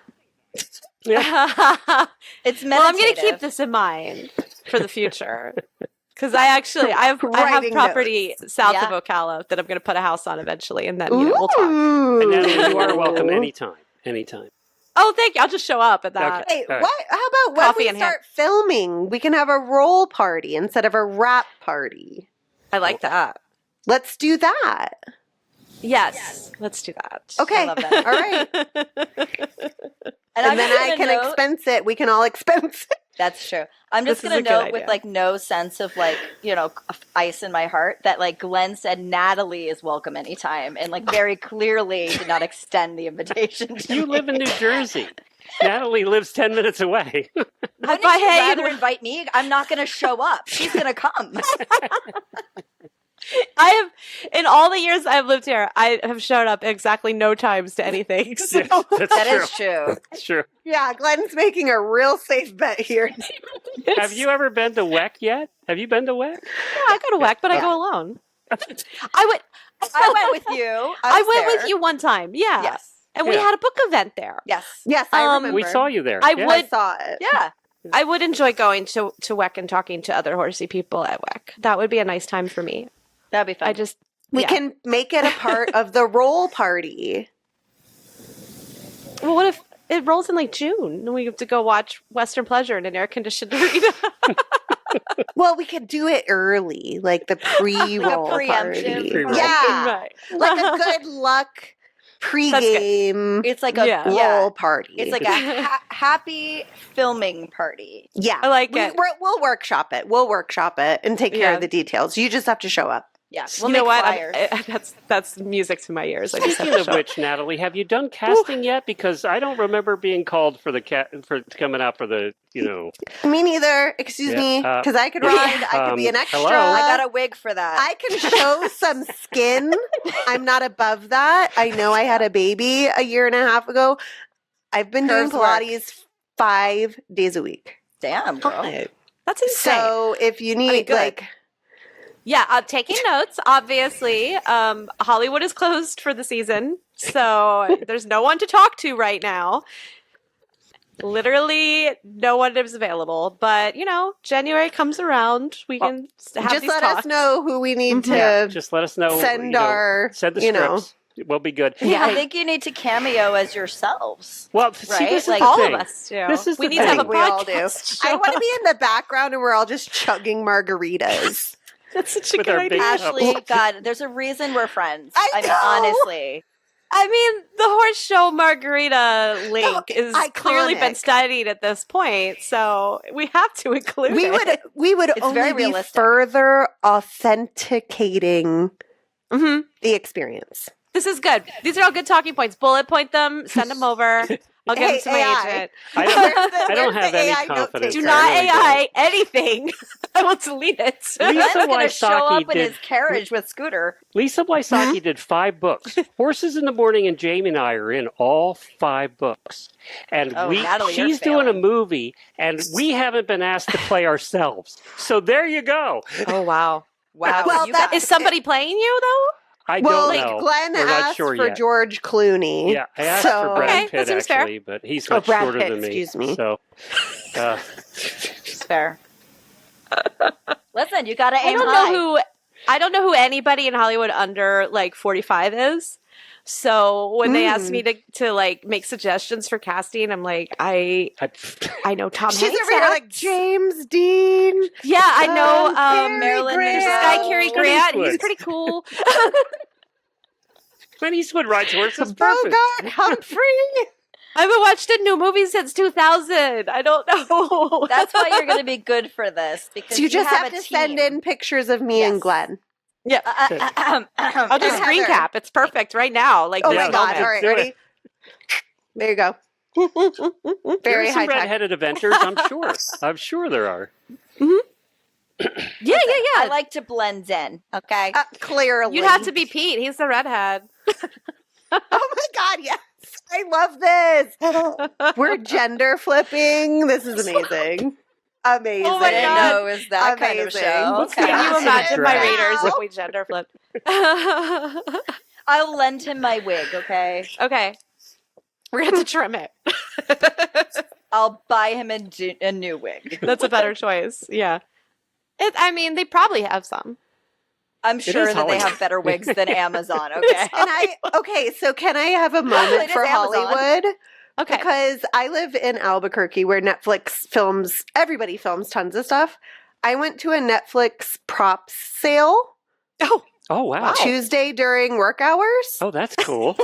Well, It's I'm going to meditative. keep this in mind for the future. Because I have Writing property south Yeah. of Ocala that I'm going to put a house on eventually, and then we'll talk. Ooh. And Natalie, you are welcome anytime. Anytime. Oh, thank you. I'll just show up at that. Okay. Hey, All right. what? How about when Coffee we in hand. start filming? We can have a roll party instead of a rap party. I like that. Let's do that. Yes, let's do that. Okay. love that. All right. And, And I'm then just I gonna can note- expense it. We can all expense it. That's true. I'm just This is gonna a good note with idea. like no sense of like ice in my heart that like Glenn said Natalie is welcome anytime and like very clearly did not extend the invitation. To You me. live in New Jersey. Natalie lives 10 minutes away. Wouldn't But you hey, rather invite me? I'm not going to show up. She's going to come. I have, in all the years I've lived here, I have shown up exactly no times to anything. So. Yes, that's That true. is true. That's true. Yeah, Glenn's making a real safe bet here. Have you ever been to WEC yet? Have you been to WEC? Yeah, I go to WEC, but I go alone. I went. I went with you. I was went there. with you one time. Yeah. Yes. And we Yeah. had a book event there. Yes. Yes, I remember. We saw you there. I Yeah. I would- saw it. Yeah. I would enjoy going to WEC and talking to other horsey people at WEC. That would be a nice time for me. That'd be fun. We yeah. can make it a part of the roll party. Well, what if it rolls in like June and we have to go watch Western Pleasure in an air-conditioned arena? Well, we could do it early, like the pre-roll preemptive. party. Pre-roll. Yeah, Right. like a good luck pregame It's like a roll party. It's like a happy filming party. Yeah. I like it. We'll workshop it. We'll workshop it and take care of the details. You just have to show up. Yeah, You know what? That's music to my ears. I just have Speaking to of show up. which, Natalie, have you done casting yet? Because I don't remember being called for for coming out for the, Me neither. Excuse me. Because I could ride. I could be an extra. hello? I got a wig for that. I can show some skin. I'm not above that. I know I had a baby a year and a half ago. I've been doing Curves work. Pilates 5 days a week. Damn, girl. That's insane. So if you need good. Yeah, I'm taking notes, obviously. Hollywood is closed for the season, so there's no one to talk to right now. Literally, no one is available. But, January comes around. We can have just these let talks. us know who we need to Yeah, just let us know. send send the scripts. We'll be good. Yeah, I Hey, think you need to cameo as yourselves. well, see, right? this is Like, the All thing. of us do. This is we the need to thing. have a we all do. podcast. I want to be in the background and we're all just chugging margaritas. That's such a With good our idea. big Ashley, God, there's a reason we're friends. I mean, know. honestly. I mean, the horse show margarita link No, is clearly been iconic. studied at this point, so we have to include it. We would It's only very be realistic. further authenticating Mhm. the experience. This is good. These are all good talking points. Bullet point them. Send them over. I'll get them to my AI. agent. I Where's don't, the- I don't where's have the any AI note confidence. Do taker? not I really AI anything. I will delete it. Lisa Glenn's going to show Wysocki up in did- his carriage with Scooter. Lisa Wysocki did 5 books. Horses in the Morning and Jamie and I are in all 5 books. And Oh, Natalie, you're she's doing a failing. movie, and we haven't been asked to play ourselves. So there you go. Oh, wow. Wow. Well, you that- guys- Is somebody playing you, though? I Well, don't know. Glenn We're not asked sure for yet. George Clooney. Yeah, I asked so, for Brad Okay, Pitt, that seems fair. actually, but he's Oh, much Brad shorter Pitt, than me. excuse me. So, It's fair. Listen, you got to aim high. I don't know who anybody in Hollywood under like 45 is. So when they asked me to like make suggestions for casting, I'm like, I know Tom She's Hanks. over here like acts. James Dean. Yeah, I know Cary Marilyn Grant. there's this Monroe. guy Cary Grant. He's Eastwood. pretty cool. Clint Eastwood rides horses. Perfect. Bogart Humphrey. I haven't watched a new movie since 2000. I don't know. That's why you're going to be good for this. Because So you just have a to team. send in pictures of me Yes. and Glenn. Yeah. I'll just And screen Heather. cap. It's perfect right now. Like Oh this my God. moment. All right, Do it. ready? There you go. Very There's some high tech. red-headed inventors, I'm sure. I'm sure there are. Yeah. I like to blend in, okay? Clearly. You'd have to be Pete. He's the redhead. Oh my God, yes. I love this. We're gender flipping. This is amazing. Amazing. Oh my I didn't God. know it was that kind of Amazing. show. Let's Okay. get Can you Acid imagine my drag. readers if we gender flipped? I'll lend him my wig, okay? Okay. We're going to trim it. I'll buy him a new wig. That's a better choice. Yeah. I mean, they probably have some. I'm sure is that they Hollywood. have better wigs than Amazon, okay? So can I have a moment It is for Amazon. Hollywood? Okay. Because I live in Albuquerque where Netflix films, everybody films tons of stuff. I went to a Netflix props sale Oh, wow. Tuesday during work hours. Oh, that's cool.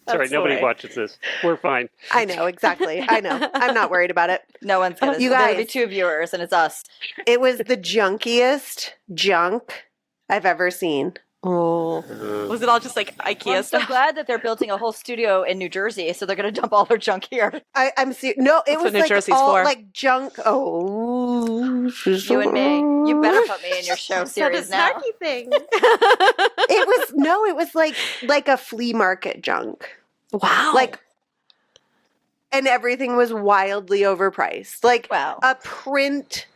Sorry, That's the nobody way. watches this. We're fine. I know, exactly. I know. I'm not worried about it. No one's gonna. You There'll be guys. 2 viewers, and it's us. It was the junkiest junk I've ever seen. Oh. Was it all just like Well, IKEA I'm so stuff? glad that they're building a whole studio in New Jersey, so they're gonna dump all their junk here. I'm serious. No, it That's was what New like Jersey's all for. like junk. Oh, You and me. You better put me in your show Said a series now. snarky thing. It was like a flea market junk. Wow. Like, and everything was wildly overpriced. Like Wow. a print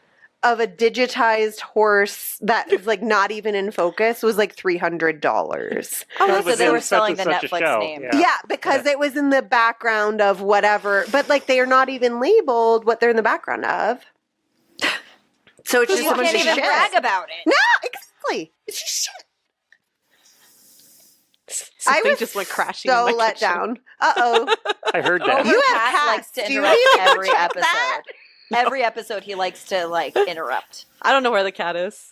of a digitized horse that was like not even in focus was like $300. Oh, It so was they in were such selling and the such a Netflix show. name. Yeah. Yeah, because it was in the background of whatever, but like they are not even labeled what they're in the background of. So it's You just a bunch can't of even shit. brag about it. No, exactly. It's just shit. Something was just went crashing in So my let kitchen. down. Uh-oh. I heard that. You have Cat cats. likes to Do you interrupt need to every check episode. that? Every episode, he likes to like interrupt. I don't know where the cat is.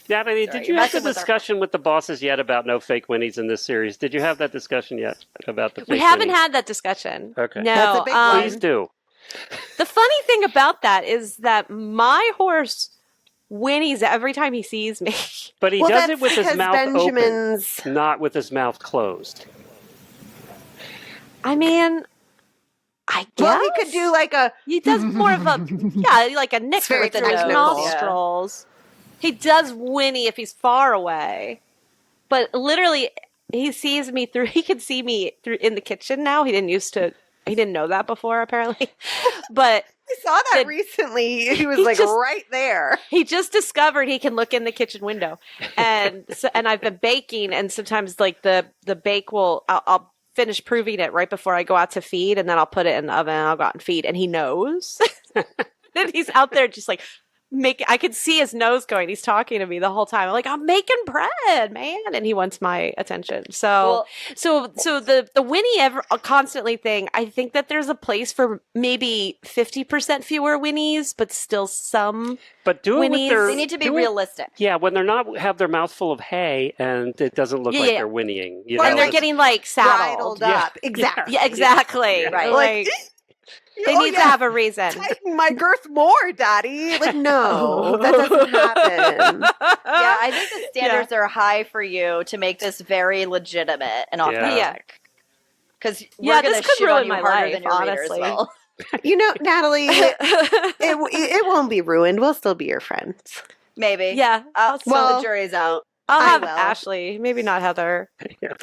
Natalie, Sorry, did you're you have the messing with our- discussion with the bosses yet about no fake Whinnies in this series? Did you have that discussion yet about the fake We haven't Whinnies? had that discussion. Okay. No. That's a big Please one. do. The funny thing about that is that my horse whinnies every time he sees me. But he Well, does that's it with his because mouth Benjamin's. open, not with his mouth closed. I mean, I guess. Well, he could do like a. He does more of a, like a nick very with the technical. nostrils. He does whinny if he's far away. But literally, he sees me through, he can see me through in the kitchen now. He didn't know that before, apparently. But I saw that the- recently. He was he like just- right there. he just discovered he can look in the kitchen window. And and I've been baking, and sometimes like the bake I'll finish proving it right before I go out to feed, and then I'll put it in the oven and I'll go out and feed, and he knows. And he's out there just like I could see his nose going. He's talking to me the whole time. I'm like, I'm making bread, man, and he wants my attention. So, so the Winnie constantly thing. I think that there's a place for maybe 50% fewer Winnies, but still some. But do it with Whinnies. their. They need to be do it- realistic. Yeah, when they're not have their mouth full of hay and it doesn't look like Yeah. they're whinnying. You Well, know, And they're it's- getting like Bridled saddled. up. Exactly. Yeah, exactly. Yeah. Right. Like, they need to have a reason. Tighten my girth more, Daddy. Like, no, that doesn't happen. Yeah, I think the standards are high for you to make this very legitimate and authentic. Because Yeah, we're going this to could shit on ruin you my harder life, than your honestly. readers will. You know, Natalie, it won't be ruined. We'll still be your friends. Maybe. Yeah. Well, Well, the jury's out. I'll I have will. Ashley, maybe not Heather.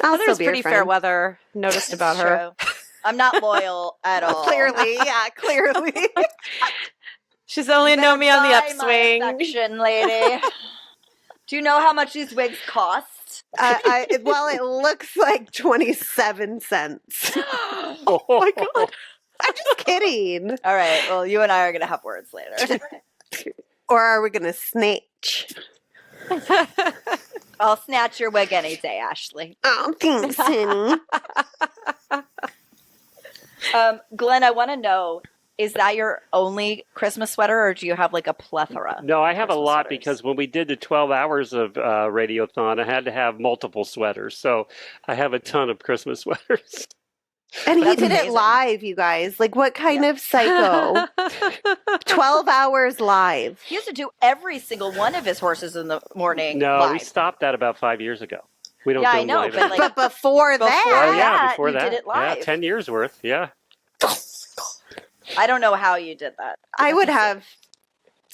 I'll Heather's still be your pretty friend. fair weather. Noticed about It's her. true. I'm not loyal at all. Clearly, yeah, clearly. She's only You known me on the better buy my upswing. affection, lady. Do you know how much these wigs cost? Well, it looks like 27 cents. Oh my God. I'm just kidding. All right. Well, you and I are going to have words later. Or are we going to snatch? I'll snatch your wig any day, Ashley. Oh, thanks, honey. Glenn, I want to know, is that your only Christmas sweater, or do you have like a plethora? No, I have a Christmas lot sweaters? because when we did the 12 hours of Radiothon, I had to have multiple sweaters. So I have a ton of Christmas sweaters. And he That's did it amazing. live, you guys. Like, what kind of psycho? 12 hours live. He used to do every single one of his horses in the morning. No, we live. stopped that about 5 years ago. We don't Yeah, do I them know, live but, anymore. like, But before before that, Oh, yeah, that, before you that. did it live. Yeah, 10 years worth. Yeah. I don't know how you did that. I would have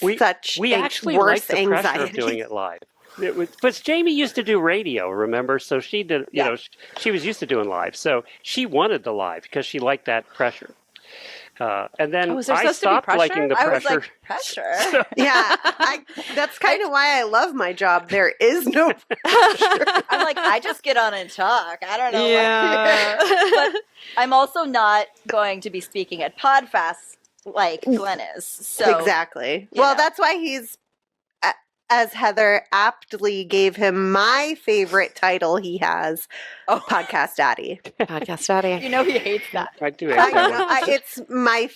We- such We a actually worse liked the pressure anxiety. of doing it live. It was, but Jamie used to do radio, remember? So she did, you know, she was used to doing live. So she wanted the live because she liked that pressure. And then Oh, is there I supposed to be stopped pressure? liking the I was pressure. like, pressure? Yeah, that's kind of why I love my job. There is no I'm like, I just get on and talk. I don't know. But I'm also not going to be speaking at PodFest like Glenn is. So exactly. you Well, know. that's why he's, as Heather aptly gave him my favorite title he has, Oh. Podcast Daddy. Podcast daddy. You know he hates that. I do. I hate that know, one. it's my.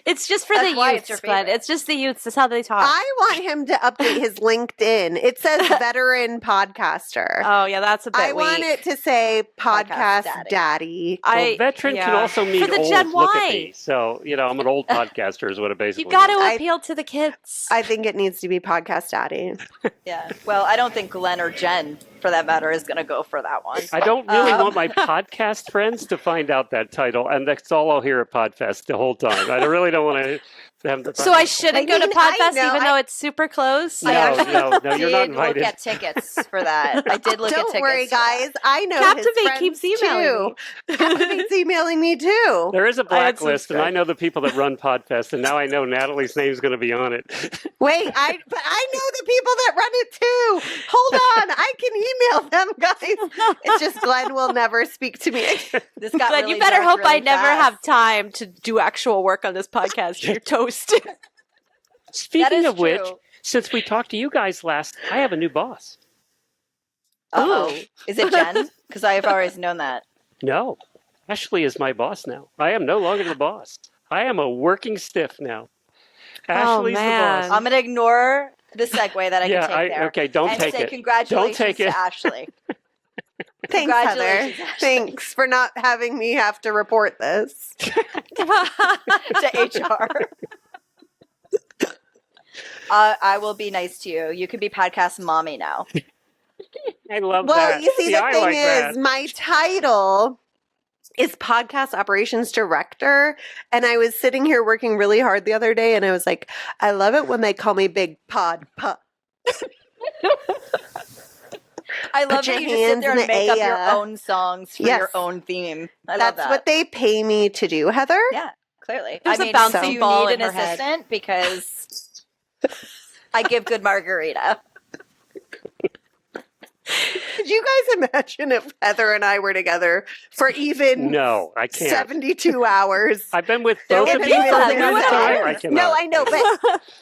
It's just for That's the why it's your youths, Glenn. favorite. It's just the youths. That's how they talk. I want him to update his LinkedIn. It says veteran podcaster. Oh, yeah, that's a bit I want weak. it to say podcast Podcast daddy. Well, veteran can also mean For the old. Gen Look at Y. me. So, you know, I'm an old podcaster is what it basically You got means. to appeal to the kids. I think it needs to be podcast daddy. Yeah. Well, I don't think Glenn or Jen, for that matter, is going to go for that one. I don't really want my podcast friends to find out that title, and that's all I'll hear at Podfest the whole time. I really don't want to have the. So I shouldn't go to mean, I Podfest know, even though it's super close? No, no, you're not did invited. look at tickets for that. I did look at tickets. Don't worry, for that. guys. I know Captivate his friends keeps emailing too. Captivate's emailing me too. There is a I had blacklist, and I know the people that run Podfest, and now I know Natalie's name's going to be on it. Wait, but I know the people that run it too. Hold on, I can email them, guys. It's just Glenn will never speak to me again. This got Glenn, really you better dark hope really I never fast. have time to do actual work on this podcast. You're toast. Speaking is of which, true. since we talked to you guys last, I have a new boss. Uh-oh. Is it Jen? Because I have always known that. No, Ashley is my boss now. I am no longer the boss. I am a working stiff now. Ashley's the man. boss. I'm going to ignore the segue that I can take there. Okay, don't and take say it. Congratulations Don't take it. to Ashley. Thanks, Heather. Congratulations, Ashley. Thanks for not having me have to report this. To HR. I will be nice to you. You can be podcast mommy now. I love Well, that. you see, the I thing like is, that. my title is podcast operations director. And I was sitting here working really hard the other day, and I was like, I love it when they call me Big Pod Pup. I love Put that your you just sit hands there in and the make up your air. own songs for Yes. your own theme. I love That's that. what they pay me to do, Heather. Yeah, clearly. There's I a mean, bouncing do you ball need in an her head. assistant? Because I give good margarita. Could you guys imagine if Heather and I were together for even No, I can't. 72 hours? I've been with There both would of be you for fun. a There long would time. be. I cannot. No, I know,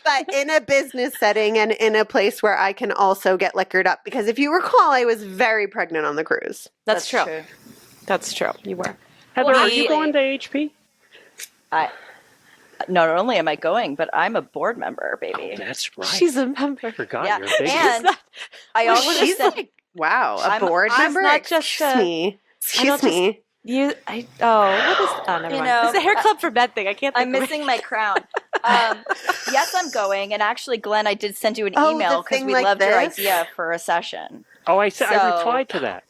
but in a business setting and in a place where I can also get liquored up. Because if you recall, I was very pregnant on the cruise. That's true. That's true. You were. Heather, Well, are you going to HP? Not only am I going, but I'm a board member, baby. Oh, that's right. She's a member. I forgot Yeah, you're a big and I also She's said, like, wow, a I'm- board I'm member? not just Excuse a- me. I don't Excuse me. What is? Oh, never You mind. know, It's a hair club for men thing. I can't. I'm think of it. missing my crown. Yes, I'm going. And actually, Glenn, I did send you an Oh, email the because thing we like loved your this? idea for a session. Oh, I said I So- replied to that.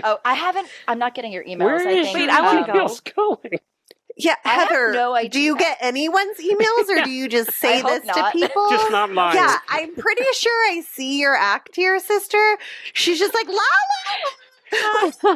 Oh, I'm not getting your emails. Where I is think. Wait, I wanna your go. emails going? Yeah, I have Heather, no do you idea. get anyone's emails or do you just say I hope this to not. people? Just not mine. Yeah, I'm pretty sure I see your act here, sister. She's just like, la la.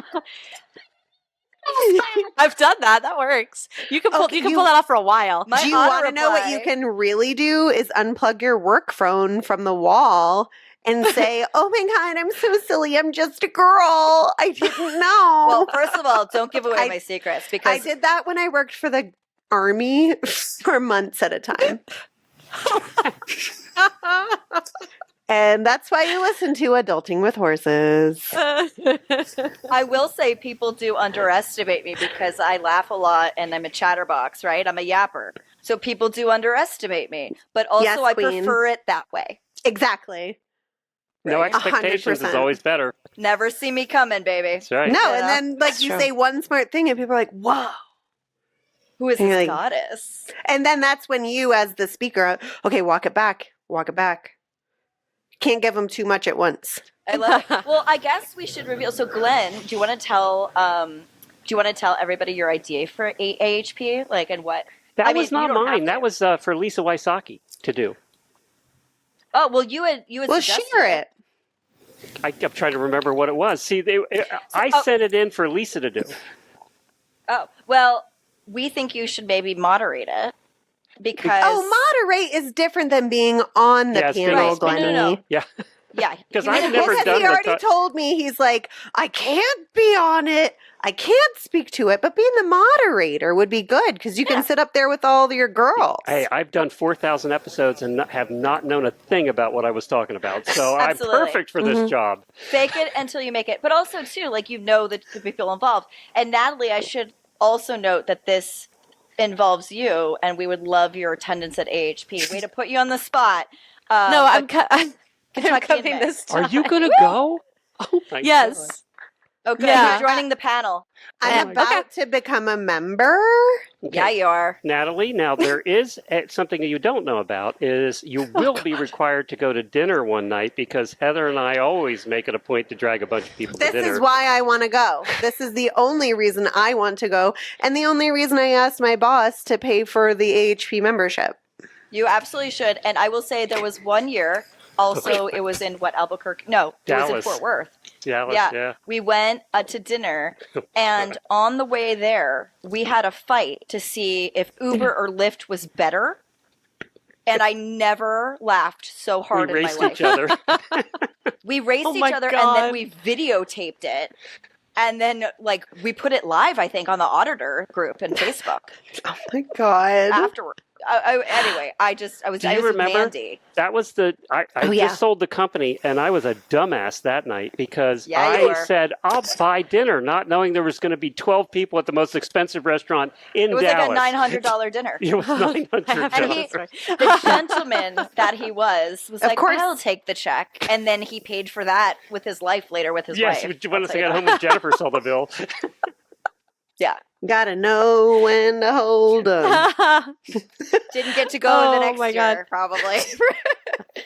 I've done that. That works. You can pull. Okay, you can pull that off for a while. My Do you auto want to know what you reply- can really do is unplug your work phone from the wall and say, oh my God, I'm so silly. I'm just a girl. I didn't know. Well, first of all, don't give away I- my secrets I because did that when I worked for the army for months at a time. And that's why you listen to Adulting with Horses. I will say people do underestimate me because I laugh a lot and I'm a chatterbox, right? I'm a yapper. So people do underestimate me, but also Yes, I queen. prefer it that way. Exactly. No Right. expectations is 100%. always better. Never see me coming, baby. That's right. No, Yeah, and then like that's you true. say one smart thing and people are like, whoa. Who is And this you're like- goddess? And then that's when you, as the speaker, okay, walk it back. Walk it back. Can't give them too much at once. I love it. Well, I guess we should reveal. So, Glenn, do you want to tell? Do you want to tell everybody your idea for AHP? Like, and what? That I mean, was you not don't have mine. to. That was for Lisa Wysocki to do. Oh, well, you had Well, suggested share it. I'm trying to remember what it was. See, I Oh. sent it in for Lisa to do. Oh, well, we think you should maybe moderate it because. Oh, moderate is different than being on the Yeah, it's being panel, on speaker. Glenny. No. Yeah, Yeah, 'Cause you I've made a never whole- Because done he the already told me, he's like, I can't be on it. I can't speak to it, but being the moderator would be good because you can sit up there with all your girls. hey, I've done 4,000 episodes and have not known a thing about what I was talking about. So I'm Absolutely. perfect for this job. Fake it until you make it. But also, too, like, you know that the people involved. And Natalie, I should also note that this involves you, and we would love your attendance at AHP. Way to put you on the spot. No, I'm Kentucky coming and this Are time. you going to go? Oh my God. Yes. Okay, Yeah. you're joining the panel. I'm Oh, about to become a member. Okay. Yeah, you are. Natalie, now there is something that you don't know about is you will be required to go to dinner one night because Heather and I always make it a point to drag a bunch of people This to dinner. is why I want to go. This is the only reason I want to go, and the only reason I asked my boss to pay for the AHP membership. You absolutely should. And I will say there was one year, also, it was in what, Albuquerque? No, it was in Dallas. Fort Worth. Yeah. Yeah. We went to dinner, and on the way there, we had a fight to see if Uber or Lyft was better. And I never laughed so We hard in my raced life. each other. We raced Oh each my other, and God. then we videotaped it. And then, we put it live, I think, on the Auditor group and Facebook Oh my god! afterward. Anyway, I was Do you with remember? Mandy. That was I Oh, yeah. just sold the company, and I was a dumbass that night because Yeah, you I were. said, I'll buy dinner, not knowing there was going to be 12 people at the most expensive restaurant in It was Dallas. like a $900 dinner. It was $900. And the gentleman that he was Of like, course. I'll take the check. And then he paid for that with his life later with his Yes, wife. once I'll I tell got you home with Jennifer saw the bill. Yeah. Gotta know when to hold 'em. Didn't get to go the Oh next my year, God. probably.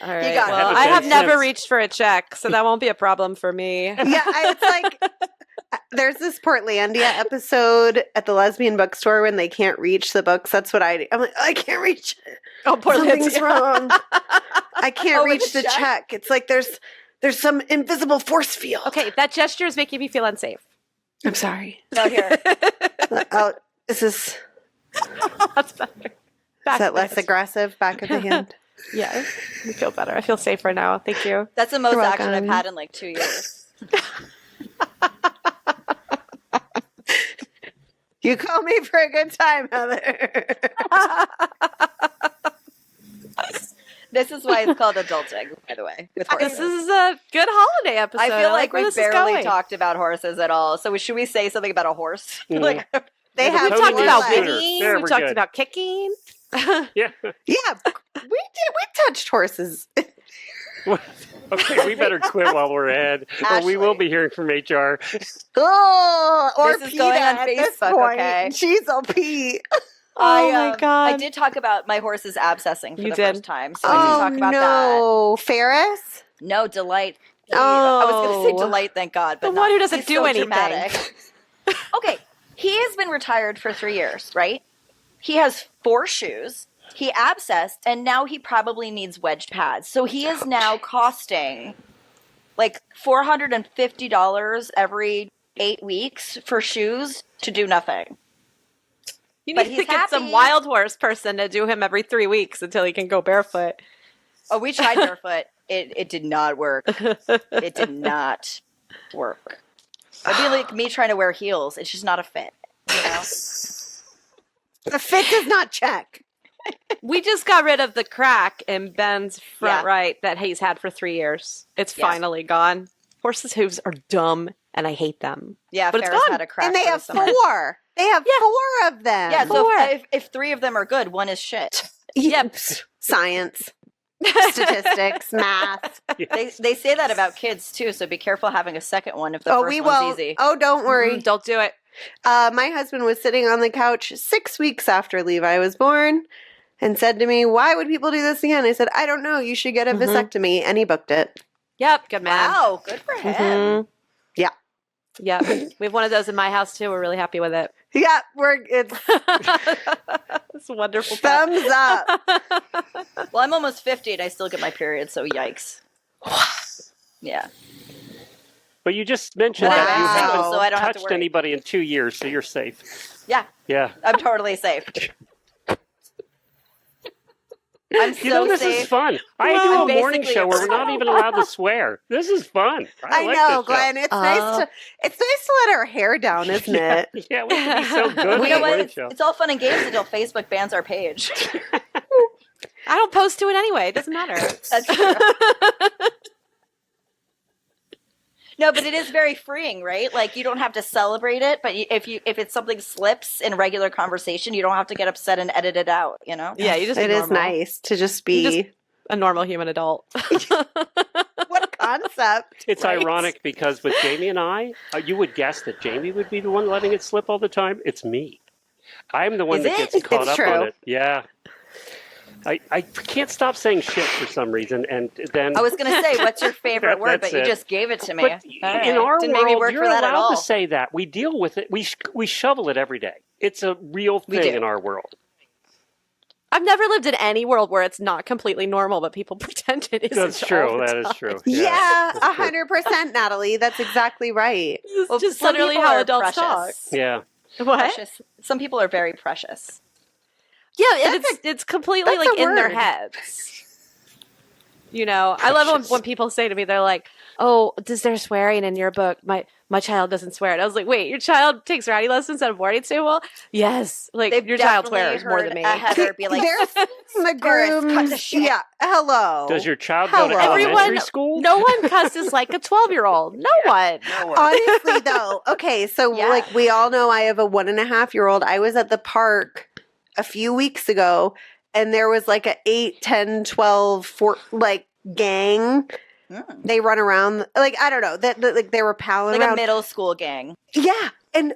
All right. got it. Well, Had I to have send never cents. reached for a check, so that won't be a problem for me. Yeah, it's like there's this Portlandia episode at the lesbian bookstore when they can't reach the books. That's what I do. I'm like, I can't reach it. Oh, poor Something's Lindsay. wrong. I can't Oh, with reach the the check? check. It's like there's some invisible force field. Okay, that gesture is making me feel unsafe. I'm sorry. No, here. Oh, is That's better. Back that of the less hand. aggressive? Back of the hand. Yeah, I feel better. I feel safer now. Thank you. That's the most You're action I've welcome. had in like 2 years. You call me for a good time, Heather. This is why it's called adulting, by the way. With horses. This is a good holiday episode. I feel like where we this is barely going. talked about horses at all. So should we say something about a horse? Mhm. Like, They Yeah, have the We talked Totally about scooter. winning. There, We we're talked good. about kicking. Yeah. Yeah, we did. We touched horses. Okay, we better quit while we're ahead, or we will Ashley. be hearing from HR. Oh, or This is PETA going on at this Facebook, point. okay? Jeez, oh, Pete. Oh my God. I did talk about my horses abscessing for You the did. first time, so I can Oh talk about that. no, Ferris. No, Delight. I was going to Oh. say Delight, thank God, but The one who not. doesn't He's do so anything. dramatic. Okay, he has been retired for 3 years, right? He has 4 shoes. He abscessed, and now he probably needs wedge pads. So he is now costing like $450 every 8 weeks for shoes to do nothing. You But need he's to get some happy. wild horse person to do him every 3 weeks until he can go barefoot. Oh, we tried barefoot. It did not work. It did not work. It'd be like me trying to wear heels. It's just not a fit. You know? The fit does not check. We just got rid of the crack in Ben's front Yeah. right that he's had for 3 years. It's Yeah. finally gone. Horses' hooves are dumb, and I hate them. Yeah, But it's Ferris gone. had a crack. And they for have the summer. 4. They have 4 of them. Yeah, so Four. if 3 of them are good, 1 is shit. Yep. Science, statistics, math. They say that about kids too, so be careful having a second one if the Oh, first we one's will. easy. Oh, don't worry. Don't do it. My husband was sitting on the couch 6 weeks after Levi was born and said to me, "Why would people do this again?" I said, "I don't know. You should get a Mhm. vasectomy." And he booked it. Yep, good man. Wow, good for him. Mhm. Yeah. Yep. We have one of those in my house too. We're really happy with it. Yeah, it's It's a wonderful pet. thumbs up. Well, I'm almost 50 and I still get my period, so yikes. Yeah. But you just mentioned But that I'm you Wow. single, haven't so I don't have to touched worry. anybody in 2 years, so you're safe. Yeah, Yeah. I'm totally safe. I'm You know, so this safe. is fun. I Well, do a I'm morning basically show a where we're not even allowed to swear. This is fun. I like know, this show. Glenn. It's nice to let our hair down, isn't it? Yeah, we can be so good Well, at you the know what? morning It's, show. it's all fun and games until Facebook bans our page. I don't post to it anyway. It doesn't matter. That's true. No, but it is very freeing, right? Like you don't have to celebrate it, but if it's something slips in regular conversation, you don't have to get upset and edit it out. You know? Yeah, you just It be is normal. nice to just You be. A normal human adult. What concept? It's Right. ironic because with Jamie and I, you would guess that Jamie would be the one letting it slip all the time. It's me. I'm the one Is that it? gets caught It's up true. on it. Yeah. I can't stop saying shit for some reason, and then I was going to say, what's your favorite word? That's But you it. just gave it to me. But All in right. our Didn't make me world, work you're for that at allowed all. to say that. We deal with it. We shovel it every day. It's a real We thing do. in our world. I've never lived in any world where it's not completely normal, but people pretend it isn't. That's true. all the That is time. true. Yeah, that's true. 100%, Natalie. That's exactly right. It's Well, just some literally people how are adults precious. Yeah. talk. What? Precious. Some people are very precious. Yeah, and That's it's completely that's like a in their word. heads. You know, I love when people say to me, they're like, "Oh, does there swearing in your book? My child doesn't swear." And I was like, "Wait, your child takes writing lessons at a boarding school?" Yes, like They've your child definitely swears more heard than me. a Heather be like, There's the Paris, cut the grooms. shit. Yeah. Hello. Does your child go to Hello. elementary school? No one cusses like a 12-year-old. No one. No one. Honestly, though, okay, so Yeah. like we all know I have a 1.5-year-old. I was at the park a few weeks ago, and there was like a 8, 10, 12, like gang. They run around like I don't know that like they were palling like around. a middle school gang. Yeah, and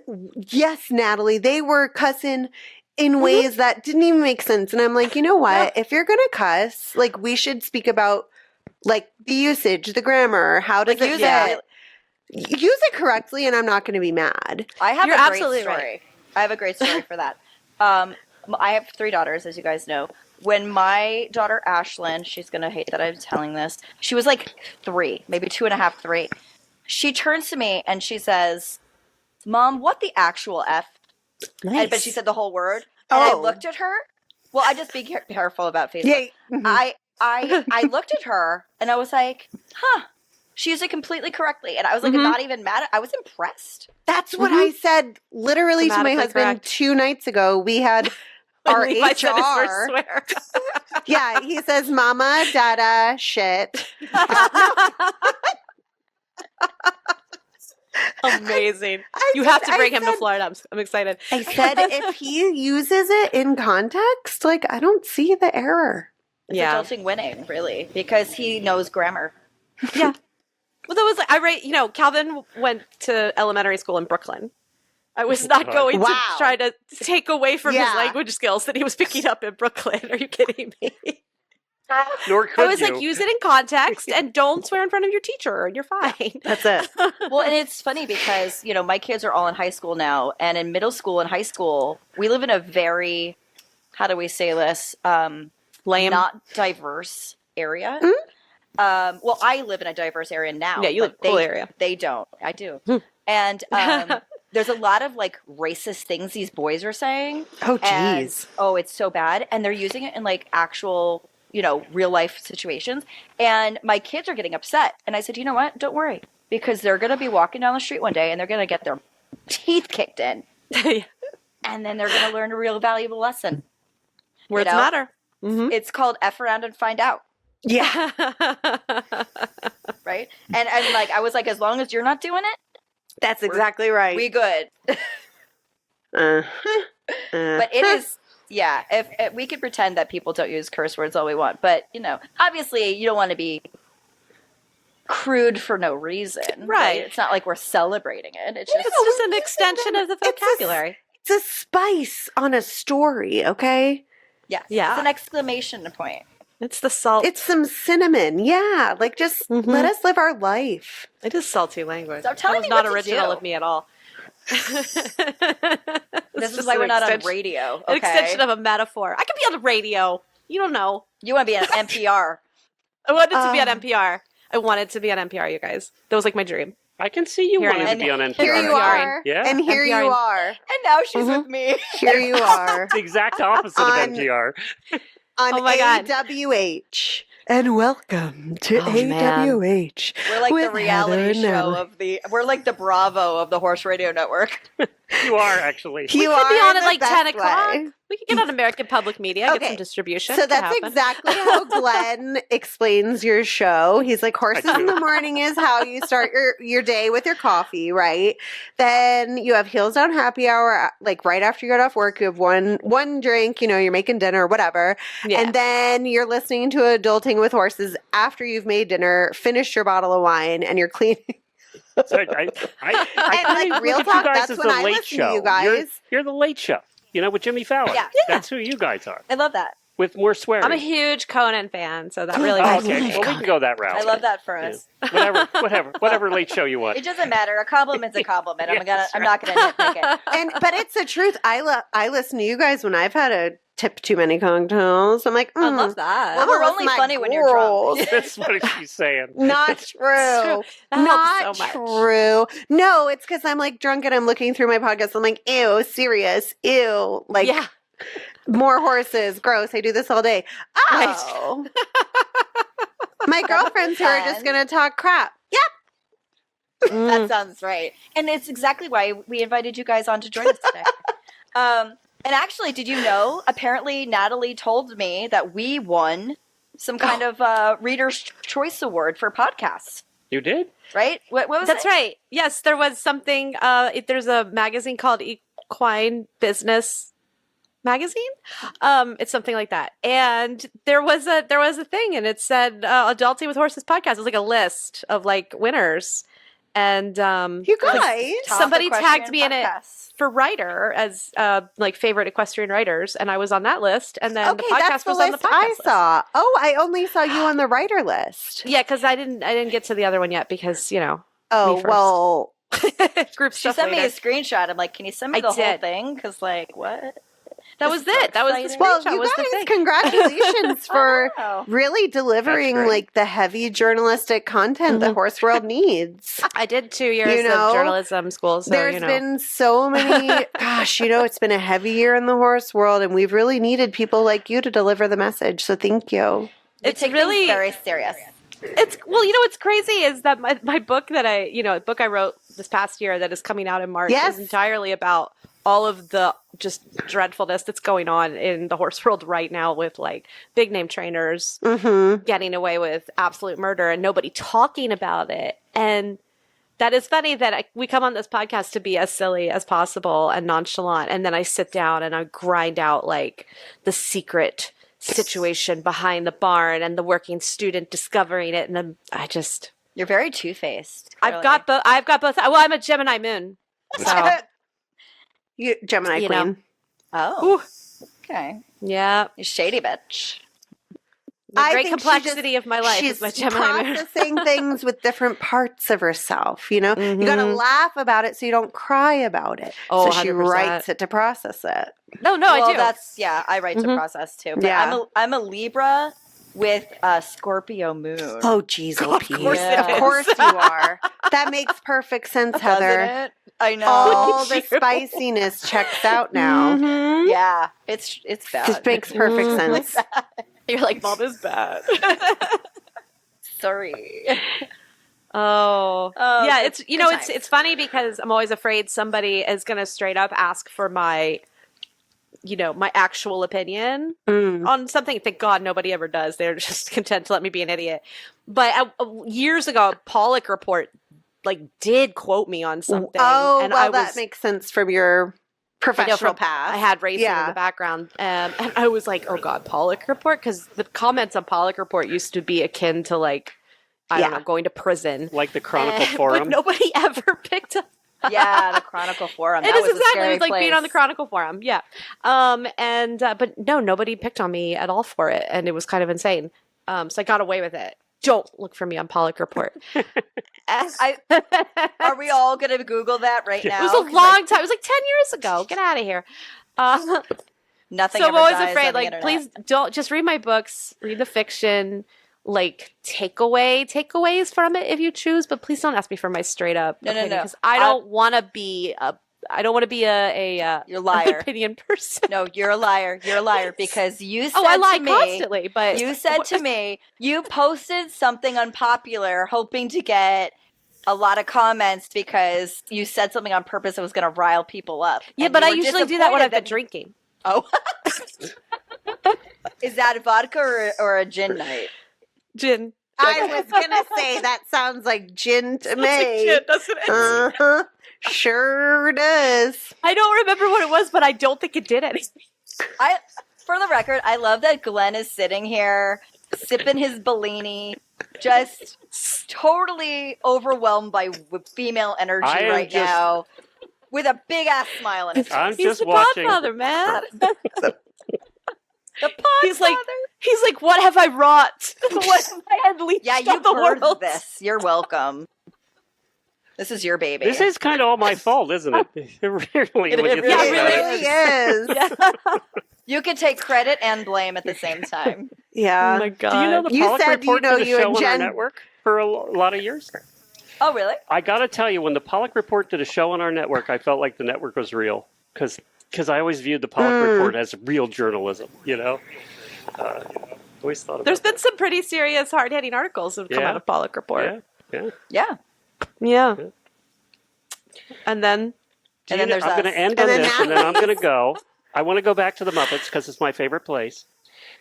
yes, Natalie, they were cussing in ways that didn't even make sense. And I'm like, you know what? If you're gonna cuss, like we should speak about like the usage, the grammar, how does Like, it use fit? it. Use it correctly, and I'm not going to be mad. I have You're a great absolutely story. right. I have a great story for that. I have 3 daughters, as you guys know. When my daughter Ashlyn, she's gonna hate that I'm telling this. She was like 3, maybe 2.5, 3. She turns to me and she says, "Mom, what the actual F?" Nice. But she said the whole word. And I looked at her. Well, I just be careful about Facebook. Yeah. I looked at her and I was like, huh. She used it completely correctly. And I was like, I'm not even mad. I was impressed. That's what I said literally to my Grammatically husband correct. 2 nights ago. We had our Levi said his first HR. swear. Yeah, he says, "Mama, dada, shit." Amazing. You just- have to bring I him to said- Florida. I'm excited. I said, if he uses it in context, like I don't see the error. It's Yeah. adulting winning, really, because he knows grammar. Yeah. Well, that was Calvin went to elementary school in Brooklyn. I was not God. going to Wow. try to take away from his Yeah. language skills that he was picking up in Brooklyn. Are you kidding me? Nor could I was you. like, use it in context and don't swear in front of your teacher and you're fine. That's it. Well, and it's funny because, my kids are all in high school now. And in middle school and high school, we live in a very, how do we say this? Lame. Not diverse area. Well, I live in a diverse area now. Yeah, you live but in a cool area. They don't. I do. And there's a lot of like racist things these boys are saying. Oh, And, jeez. it's so bad. And they're using it in like actual, real life situations. And my kids are getting upset. And I said, you know what? Don't worry. Because they're going to be walking down the street one day and they're going to get their teeth kicked in. And then they're going to learn a real valuable lesson. Words know? matter. Mm-hmm. It's called F around and find out. Yeah. Right? And like, I was like, as long as you're not doing it, That's exactly right. we good. But it is, yeah, if we could pretend that people don't use curse words all we want. But, obviously you don't want to be crude for no reason. Right. It's not like we're celebrating it. It's just, It's just an extension of the vocabulary. It's a spice on a story, okay? yeah. Yeah. It's an exclamation point. It's the salt. It's some cinnamon. Yeah. Like just let us live our life. It is salty language. So tell that was me not what to original do. of me at all. This is why we're not on radio. An Okay? extension of a metaphor. I could be on the radio. You don't know. You want to be on NPR. I wanted to be on NPR. I wanted to be on NPR, you guys. That was like my dream. I can see you Here I wanting to am. be on NPR. Here you are. Yeah. And here you NPR. are. And now she's with me. Here you are. The exact opposite of On- NPR. On Oh my God. AWH. And welcome to Oh, man. AWH. We're like the with Heather reality and show Natalie. we're like the Bravo of the horse radio network. You are actually. You we could be are on at the like 10 best o'clock. way. We could get on American Public Media, get Okay. some distribution. So Could that's happen. exactly how Glenn explains your show. He's like, horses in the morning is how you start your day with your coffee, right? Then you have heels down happy hour, like right after you get off work. You have one drink, you're making dinner or whatever. Yeah. And then you're listening to Adulting with Horses after you've made dinner, finished your bottle of wine, and you're cleaning. So I And kinda like real look at you talk, guys that's as when the I late listen show. to you guys. You're the late show. With Jimmy Fallon. Yeah. That's who you guys are. I love that. With more swearing. I'm a huge Conan fan, so that really I helps Okay, me. love well, we can go that route. I love that for Yeah. us. Whatever late show you want. It doesn't matter. A compliment's a compliment. Yes, I'm not gonna nitpick it. But it's the truth. I listen to you guys when I've had a tip too many cocktails. I'm like, I love that. Well, we're only funny when you're drunk. That's what she's saying. Not true. That Not helps so much. true. No, it's because I'm like drunk and I'm looking through my podcast. I'm like, ew, serious, ew, like Yeah. more horses, gross. I do this all day. Oh, My girlfriends who are just going to talk crap. Yep. That sounds right. And it's exactly why we invited you guys on to join us today. And actually, did you know, apparently Natalie told me that we won some kind of Reader's Choice Award for podcasts. You did? Right? What was That's it? right. Yes, there was something. There's a magazine called Equine Business Magazine. It's something like that. And there was a thing, and it said Adulting with Horses podcast. It was like a list of like winners. And You guys. somebody Top tagged me in it podcasts. for writer as like favorite equestrian writers, and I was on that list. And then Okay, the podcast that's the was on the list podcast I list. saw. Oh, I only saw you on the writer list. Yeah, because I didn't get to the other one yet because Oh, first. well, group She stuff sent me a later. screenshot. I'm like, can you send me I the whole did. thing? Because, like, what? That This was is so it. That was the exciting. well, screenshot. you Was the guys, thing. congratulations for Wow. really delivering That's great. like the heavy journalistic content the horse world needs. I did 2 years You know, of journalism school, so There's been so many, gosh, it's been a heavy year in the horse world, and we've really needed people like you to deliver the message. So thank you. We It's take really- things very serious. It's what's crazy is that my book that a book I wrote this past year that is coming out in March Yes. is entirely about all of the just dreadfulness that's going on in the horse world right now with like big name trainers Mm-hmm. getting away with absolute murder and nobody talking about it. And that is funny that we come on this podcast to be as silly as possible and nonchalant, and then I sit down and I grind out like the secret situation behind the barn and the working student discovering it, and then You're very two-faced. I've got both. Well, I'm a Gemini moon, so You, Gemini You queen. know. Oh, Ooh. okay. yeah, You shady bitch. the I great think she complexity of my life She's is my Gemini moon. processing things with different parts of herself. You got to Mhm. laugh about it so you don't cry about it. Oh, so she 100%. writes it to process it. No, well, I do. I write to Mhm. process too. But Yeah. I'm a Libra with a Scorpio moon. Oh, geez, Of course it Of is. course you are. That makes perfect sense, Heather. Doesn't it? I know. All the You. spiciness checks out now. Mhm. Yeah, it's bad. This makes perfect Mhm. sense. You're like, Mom is bad. Sorry. Oh, Oh, yeah. good- It's good times. it's funny because I'm always afraid somebody is going to straight up ask for my actual opinion Mm. on something. Thank God nobody ever does. They're just content to let me be an idiot. But years ago, a Pollock report did quote me on something. Oh, and well, that makes sense from your professional path. I had racing in Yeah. the background, and I was like, "Oh God, Pollock report," because the comments on Pollock report used to be akin to I don't Yeah. know, going to prison. Like the Chronicle But Forum. nobody ever picked up. Yeah, the Chronicle Forum. It That is was a exactly. It scary was like being on the place. Chronicle Forum. Yeah. But no, nobody picked on me at all for it, and it was kind of insane. So I got away with it. Don't look for me on Pollock report. Are we all going to Google that right now? It was a long time. It was like 10 years ago. Get out of here. Nothing. So I'm ever always dies afraid, on the internet. please don't just read my books, read the fiction, takeaways from it if you choose, but please don't ask me for my straight up No, opinion, no. because I don't want to be a You're a liar. opinion person. No, you're a liar. You're a liar because you said Oh, I lie to me, constantly, but you said to me, you posted something unpopular hoping to get a lot of comments because you said something on purpose that was going to rile people up. yeah, And but you I were usually do that when disappointed I've been drinking. Oh. Is that vodka or a gin night? Gin. I was gonna say that sounds like gin to me. doesn't it? Uh-huh. Sure does. I don't remember what it was, but I don't think it did anything. For the record, I love that Glenn is sitting here sipping his Bellini, just totally overwhelmed by female energy I am right just- now, with a big ass smile on his face. I'm He's just the watching. Godfather, man. The He's like, Podfather? what have I wrought? What have I unleashed Yeah, you on the birthed world? this. You're welcome. This is your baby. This is kind of all my fault, isn't it? Really, It when you really think It about it. really is. Yeah. You can take credit and blame at the same time. Yeah. Oh my God. Do you know the You Pollock said, Report you know, did a you show and on our Jen- network for a lot of years? Oh, really? I got to tell you, when the Pollock Report did a show on our network, I felt like the network was real because I always viewed the Pollock Report as real journalism, Always thought about There's been that. some pretty serious, hard-hitting articles that have come Yeah. out of Pollock Report. Yeah. Yeah. Yeah. Yeah. And then And then there's I'm going us. to end on And then this, and then I'm going to go. I want to go back to the Muppets because it's my favorite place.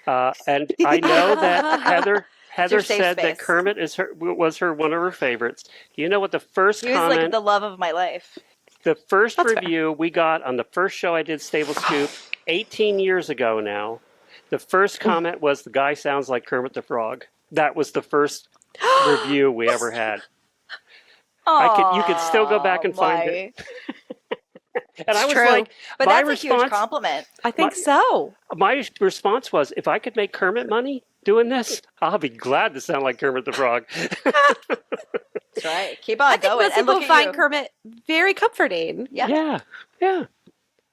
And I know that Heather safe said that space. Kermit was one of her favorites. Do you know what the first He was comment? like the love of my life. The first That's review we got on the first show I did, Stable Scoop, 18 years ago now. The first comment was, "The guy sounds like Kermit the Frog." That was the first review we ever had. You could still go back and find it. And I was true. like, But my that's a huge response, compliment. I think so. my response was, if I could make Kermit money doing this, I'll be glad to sound like Kermit the Frog. That's right. Keep on I think going. most And people look at find you. Kermit very comforting. Yeah. Yeah.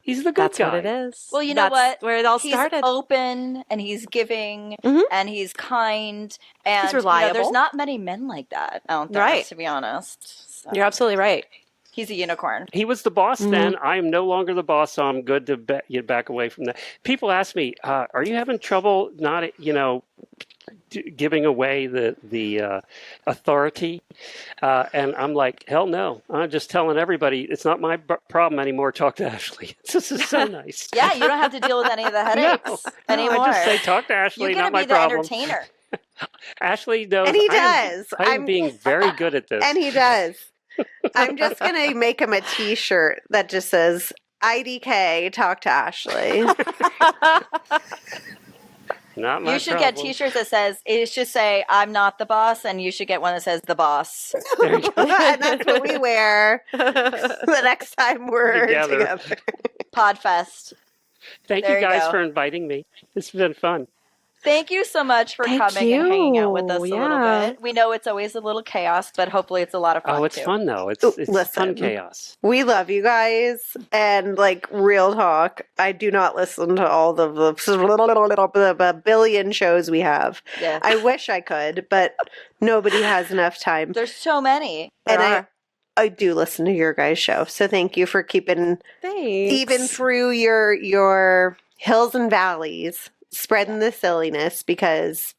He's the good That's guy. what it is. Well, you know That's what? where it all He's started. open and he's giving Mhm. and he's kind and reliable. there's not many men like that out there, Right. to be honest. So, You're absolutely right. he's a unicorn. He was the boss Mhm. then. I am no longer the boss, so I'm good to get back away from that. People ask me, "Are you having trouble not, giving away the authority?" And I'm like, "Hell no! I'm just telling everybody it's not my problem anymore. Talk to Ashley. This is so nice." Yeah, you don't have to deal with any of the headaches anymore. I just say, "Talk to You're Ashley, gonna not my be the problem." entertainer. Ashley knows, And he I am- does. I am being very good at this. And he does. I'm just going to make him a t-shirt that just says, IDK, talk to Ashley. Not my You should get problem. T-shirts that says it should say "I'm not the boss," and you should get one that says "the boss." There you go. And that's what we wear the next time we're Together. together. Podfest. Thank There you you guys go. for inviting me. It's been fun. Thank you so much for Thank coming and hanging out with you. us a little Yeah. bit. We know it's always a little chaos, but hopefully it's a lot of fun. Oh, it's too. fun though. It's Oh, fun listen. chaos. We love you guys. And like real talk, I do not listen to all the billion shows we have. Yeah. I wish I could, but nobody has enough time. There's so many. And There I do listen to your guys' show. So thank you for keeping Thanks. even through your hills and valleys, spreading the silliness because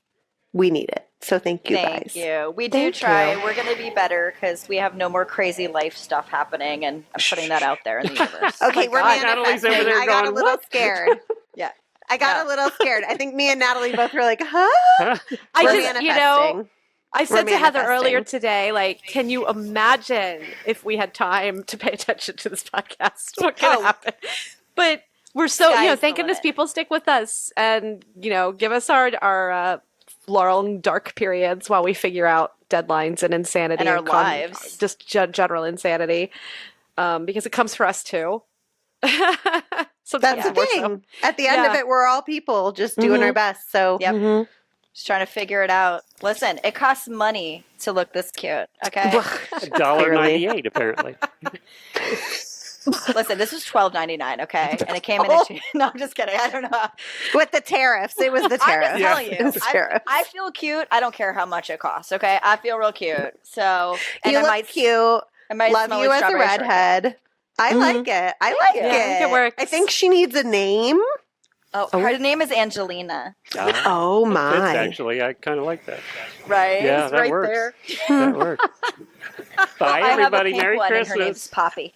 we need it. So thank you Thank guys. you. We do Thank try. you. We're going to be better because we have no more crazy life stuff happening, and I'm putting that out there in the universe. Okay, Oh we're my God. Natalie's over manifesting. there I got a going, little "What?" scared. Yeah. I got No. a little scared. I think me and Natalie both were like, huh? Huh? I We're just, manifesting. I said to Heather manifesting. earlier today, like, can you imagine if we had time to pay attention to this podcast? What could Oh. happen? But we're so, Sky's the thank goodness limit. people stick with us and, give us our laurel and dark periods while we figure out deadlines and insanity And our lives. just general insanity, because it comes for us too. Sometimes That's the more so. thing. At the end of Yeah. it, we're all people just doing Mhm. our best. So Yep. Mhm. Just trying to figure it out. Listen, it costs money to look this cute. Okay. $1.98 apparently. Listen, this was $12.99. Okay, and it came in. At no, I'm just kidding. I don't know. with the tariffs, it was the I'm tariffs. just telling It you. was tariffs. I feel cute. I don't care how much it costs. Okay, I feel real cute. So and You I look might cute. I might Love smell you like as a strawberry shortcake. redhead. I Mhm. like it. I like Yeah, I think it. it works. I think she needs a name. Oh, her name is Angelina. Oh Fits, my. actually. I kind of like that. Right? Yeah, It's that right works. there. That works. Bye, I everybody. have a pink Merry one, and her name's Christmas. Poppy.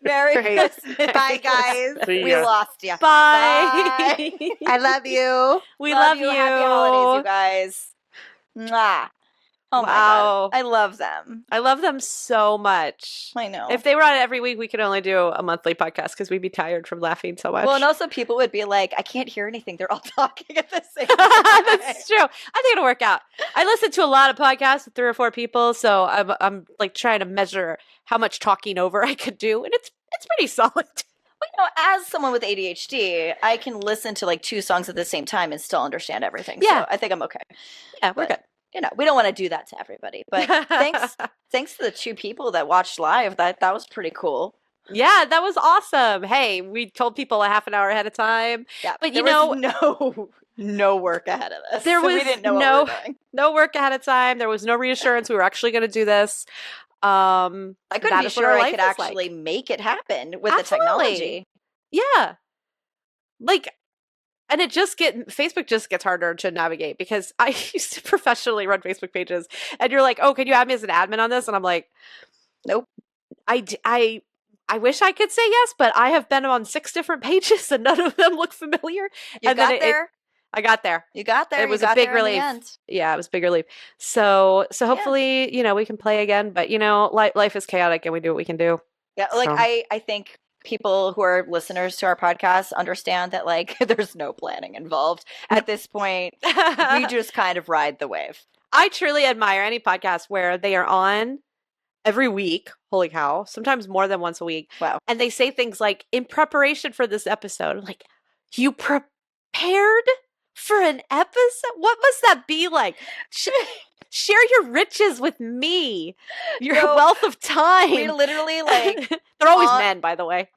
Merry Great. Christmas. Bye, guys. See We ya. lost you. Bye. I love you. We love you. Happy holidays, you guys. Mwah. Oh my Wow. god, I love them. I love them so much. I know. If they were on every week, we could only do a monthly podcast because we'd be tired from laughing so much. well, and also people would be like, I can't hear anything. They're all talking at the same time. That's true. I think it'll work out. I listen to a lot of podcasts with 3 or 4 people, so I'm like trying to measure how much talking over I could do, and it's pretty solid. Well, as someone with ADHD, I can listen to like 2 songs at the same time and still understand everything. Yeah. So I think I'm okay. Yeah, we're But, we don't want to do that to everybody. But good. thanks to the 2 people that watched live. That was pretty cool. Yeah, that was awesome. Hey, we told people a half an hour ahead of time. Yeah, But there was no work ahead of this. There So we was didn't know what no- we were doing. No work ahead of time. There was no reassurance we were actually going to do this. I couldn't that be is what our sure I life could is actually like. make it happen with Absolutely. the technology. Yeah. Like, And Facebook just gets harder to navigate because I used to professionally run Facebook pages, and you're like, oh, can you add me as an admin on this? And I'm like, Nope. I wish I could say yes, but I have been on 6 different pages and none of them look familiar. You got there. I got there. You got there. It was you got a big there in the relief. end. Yeah, it was a big relief. So hopefully, we can play again. But life is chaotic, and we do what we can do. Yeah, like So. I think people who are listeners to our podcast understand that like there's no planning involved at this point. We just kind of ride the wave. I truly admire any podcast where they are on every week. Holy cow. Sometimes more than once a week. Wow. And they say things like, in preparation for this episode, I'm like, you prepared for an episode? What must that be like? Share your riches with me. Your wealth of time. We literally like they're always men, by the way.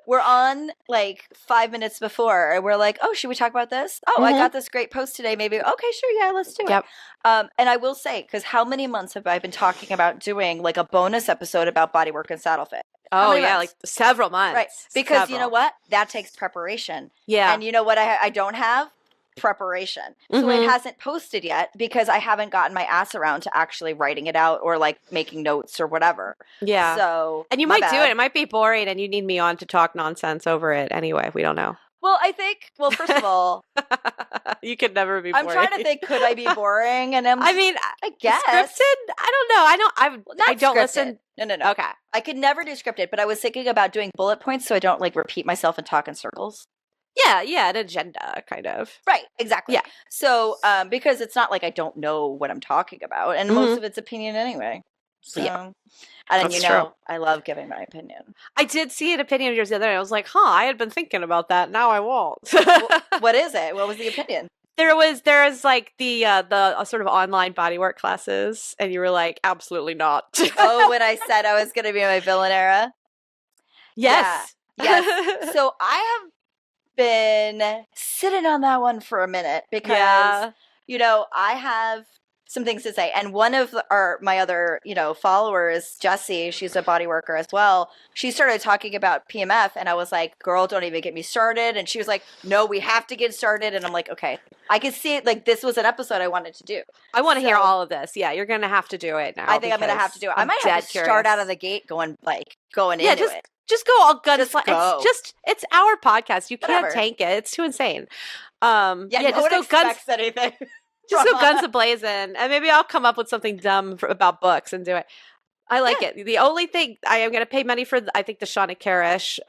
We're on like 5 minutes before, and we're like, oh, should we talk about this? Oh, I got this great post today. Maybe okay, sure, yeah, let's do it. And I will say, because how many months have I been talking about doing like a bonus episode about bodywork and saddle fit? Oh yeah, like several months. Right, because you know what? That takes preparation. Yeah. And you know what I don't have? Preparation. So it hasn't posted yet because I haven't gotten my ass around to actually writing it out or like making notes or whatever. Yeah. So and you might do it. It might be boring and you need me on to talk nonsense over it anyway. We don't know. Well, I think, first of all, you could never be boring. I'm trying to think, could I be boring? And I mean, I guess. Scripted? I don't know. I don't scripted. listen. No. Okay. I could never do scripted, but I was thinking about doing bullet points so I don't like repeat myself and talk in circles. Yeah, an agenda, kind of. Right, exactly. Yeah. So, because it's not like I don't know what I'm talking about, and most of it's opinion anyway. So, yeah. And That's true. I love giving my opinion. I did see an opinion of yours the other day. I was like, I had been thinking about that. Now I won't. What is it? What was the opinion? There is like the sort of online bodywork classes, and you were like, absolutely not. Oh, when I said I was going to be my villain era? Yes. Yeah. Yes. So I have been sitting on that one for a minute because, I have some things to say. And one of my other, followers, Jessie, she's a body worker as well. She started talking about PMF and I was like, girl, don't even get me started. And she was like, no, we have to get started. And I'm like, okay, I could see it. Like this was an episode I wanted to do. I want to hear all of this. Yeah. You're going to have to do it now. I think I'm going to have to do it. I might have to start out of the gate going into it. Just go all guns. Go. It's our podcast. You Whatever. can't tank it. It's too insane. No just one go guns. anything. Just go guns a-blazing, and maybe I'll come up with something dumb about books and do it. I like it. The only thing I am going to pay money for, I think, the Shauna Karish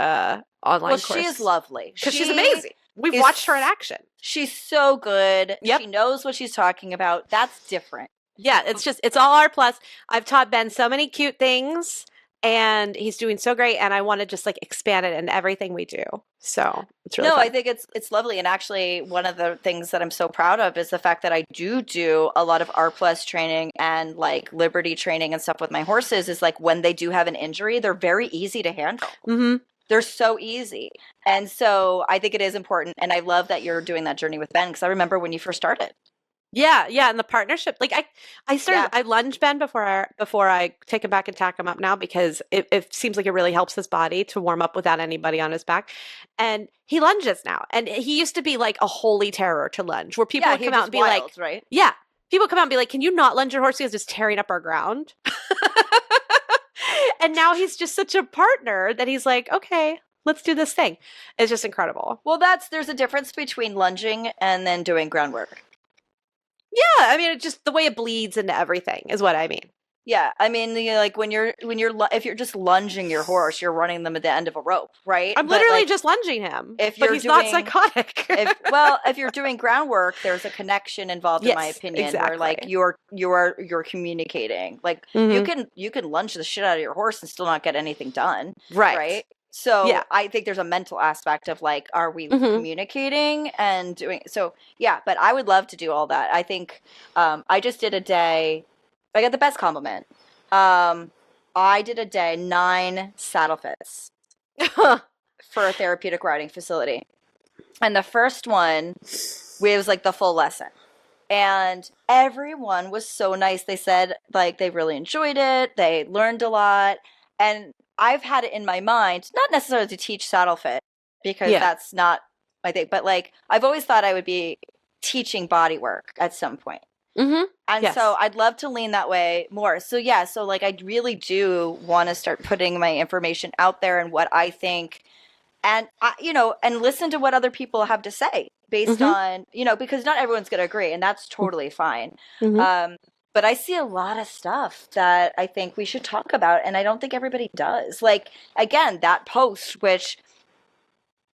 online course. She is lovely. Because she's amazing. We've watched her in action. She's so good. Yep. She knows what she's talking about. That's different. Yeah, it's all R plus. I've taught Ben so many cute things, and he's doing so great, and I want to just expand it in everything we do. So it's really fun. I think it's lovely. And actually, one of the things that I'm so proud of is the fact that I do a lot of R plus training and Liberty training and stuff with my horses is when they do have an injury, they're very easy to handle. Mm-hmm. They're so easy. And so I think it is important. And I love that you're doing that journey with Ben because I remember when you first started. Yeah, and the partnership. I lunge Ben before I take him back and tack him up now because it seems like it really helps his body to warm up without anybody on his back. And he lunges now. And he used to be a holy terror to lunge, where people would come out and be wild, right? Yeah. People come out and be like, can you not lunge your horse? He's just tearing up our ground. And now he's just such a partner that he's like, okay, let's do this thing. It's just incredible. Well, there's a difference between lunging and then doing groundwork. Yeah, I mean, just the way it bleeds into everything is what I mean. Yeah, I mean, if you're just lunging your horse, you're running them at the end of a rope, right? I'm literally just lunging him, but he's not psychotic. If you're doing groundwork, there's a connection involved, in my opinion, exactly. where you're communicating. You can lunge the shit out of your horse and still not get anything done, right? So I think there's a mental aspect of are we communicating and doing so? Yeah, but I would love to do all that. I think I just did a day. I got the best compliment. I did a day 9 saddle fits for a therapeutic riding facility, and the first one it was the full lesson. And everyone was so nice. They said they really enjoyed it. They learned a lot, and I've had it in my mind, not necessarily to teach saddle fit because that's not I think. But like, I've always thought I would be teaching body work at some point. Mm-hmm. And Yes. so I'd love to lean that way more. So yeah, so like I really do want to start putting my information out there and what I think, and and listen to what other people have to say based on, because not everyone's going to agree, and that's totally fine. Mhm. But I see a lot of stuff that I think we should talk about, and I don't think everybody does. Like, again, that post, which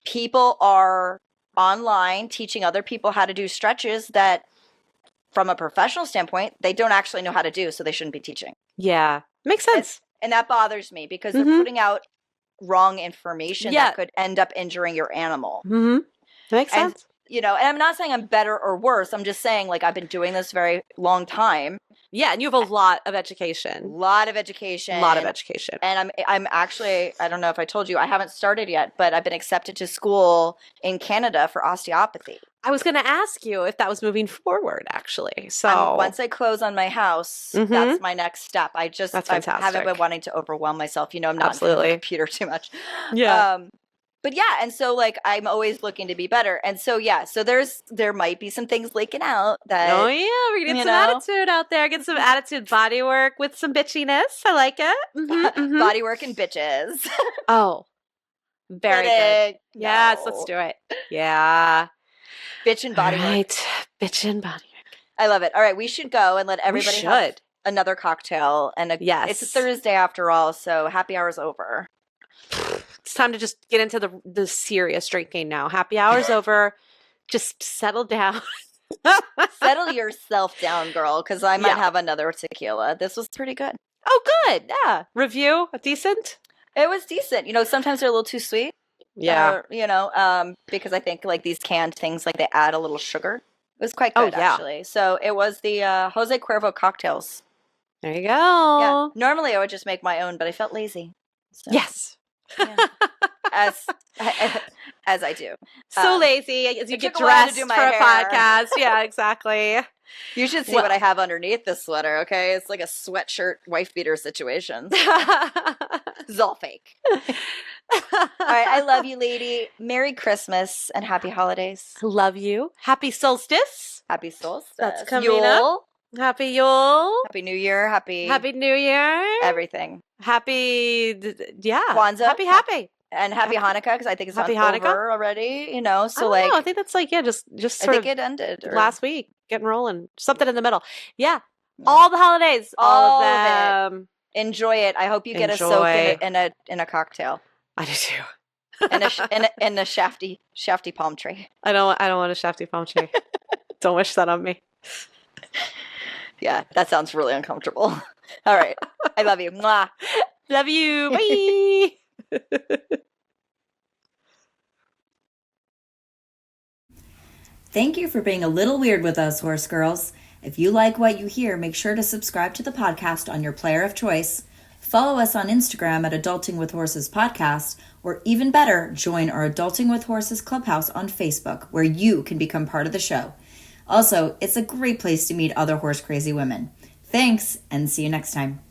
people are online teaching other people how to do stretches that, from a professional standpoint, they don't actually know how to do, so they shouldn't be teaching. Yeah. Makes sense. And that bothers me because they're putting out wrong information that could end up injuring your animal. Mm-hmm. That makes sense. And I'm not saying I'm better or worse. I'm just saying, like, I've been doing this very long time. Yeah, and you have a lot of education. A lot of education. And I'm actually, I don't know if I told you, I haven't started yet, but I've been accepted to school in Canada for osteopathy. I was going to ask you if that was moving forward, actually. So once I close on my house, that's my next step. I haven't been wanting to overwhelm myself. I'm not in front of the computer too much. Yeah. But yeah, and so like I'm always looking to be better. And so so there might be some things leaking out that we're gonna get some attitude out there, get some attitude body work with some bitchiness. I like it. Body work and bitches. Oh. Very good. Yes, No. let's do it. Yeah. Bitch and body work. Bitch and body work. I love it. All right, we should go and let everybody have another cocktail. And it's a Thursday after all, so happy hour's over. It's time to just get into the serious drinking now. Happy hour's over. Just settle down. Settle yourself down, girl, because I might have another tequila. This was pretty good. Oh, good. Yeah. Review? Decent? It was decent. Sometimes they're a little too sweet. Yeah. Because I think like these canned things, like they add a little sugar. It was quite good, actually. So it was the Jose Cuervo cocktails. There you go. Yeah. Normally I would just make my own, but I felt lazy. So. Yes. Yeah. As I do. So lazy as you get dressed for a podcast. Yeah, exactly. You should see what I have underneath this sweater, okay? It's like a sweatshirt wife beater situation. It's all fake. All right, I love you, lady. Merry Christmas and happy holidays. Love you. Happy solstice. Happy solstice. That's coming up. Happy Yule. Happy New Year. Happy New Year. Everything. Happy, Kwanzaa. Happy. And happy Hanukkah, because I think it's happy over Hanukkah already, so I think that's just sort of it ended last week, getting rolling, something in the middle. Yeah. All the holidays, all of them. Enjoy it. I hope you get a soak in a cocktail. I do too. and a shafty palm tree. I don't want a shafty palm tree. Don't wish that on me. Yeah, that sounds really uncomfortable. All right. I love you. Mwah. Love you. Bye. Thank you for being a little weird with us, horse girls. If you like what you hear, make sure to subscribe to the podcast on your player of choice. Follow us on Instagram at Adulting with Horses Podcast, or even better, join our Adulting with Horses Clubhouse on Facebook, where you can become part of the show. Also, it's a great place to meet other horse crazy women. Thanks, and see you next time.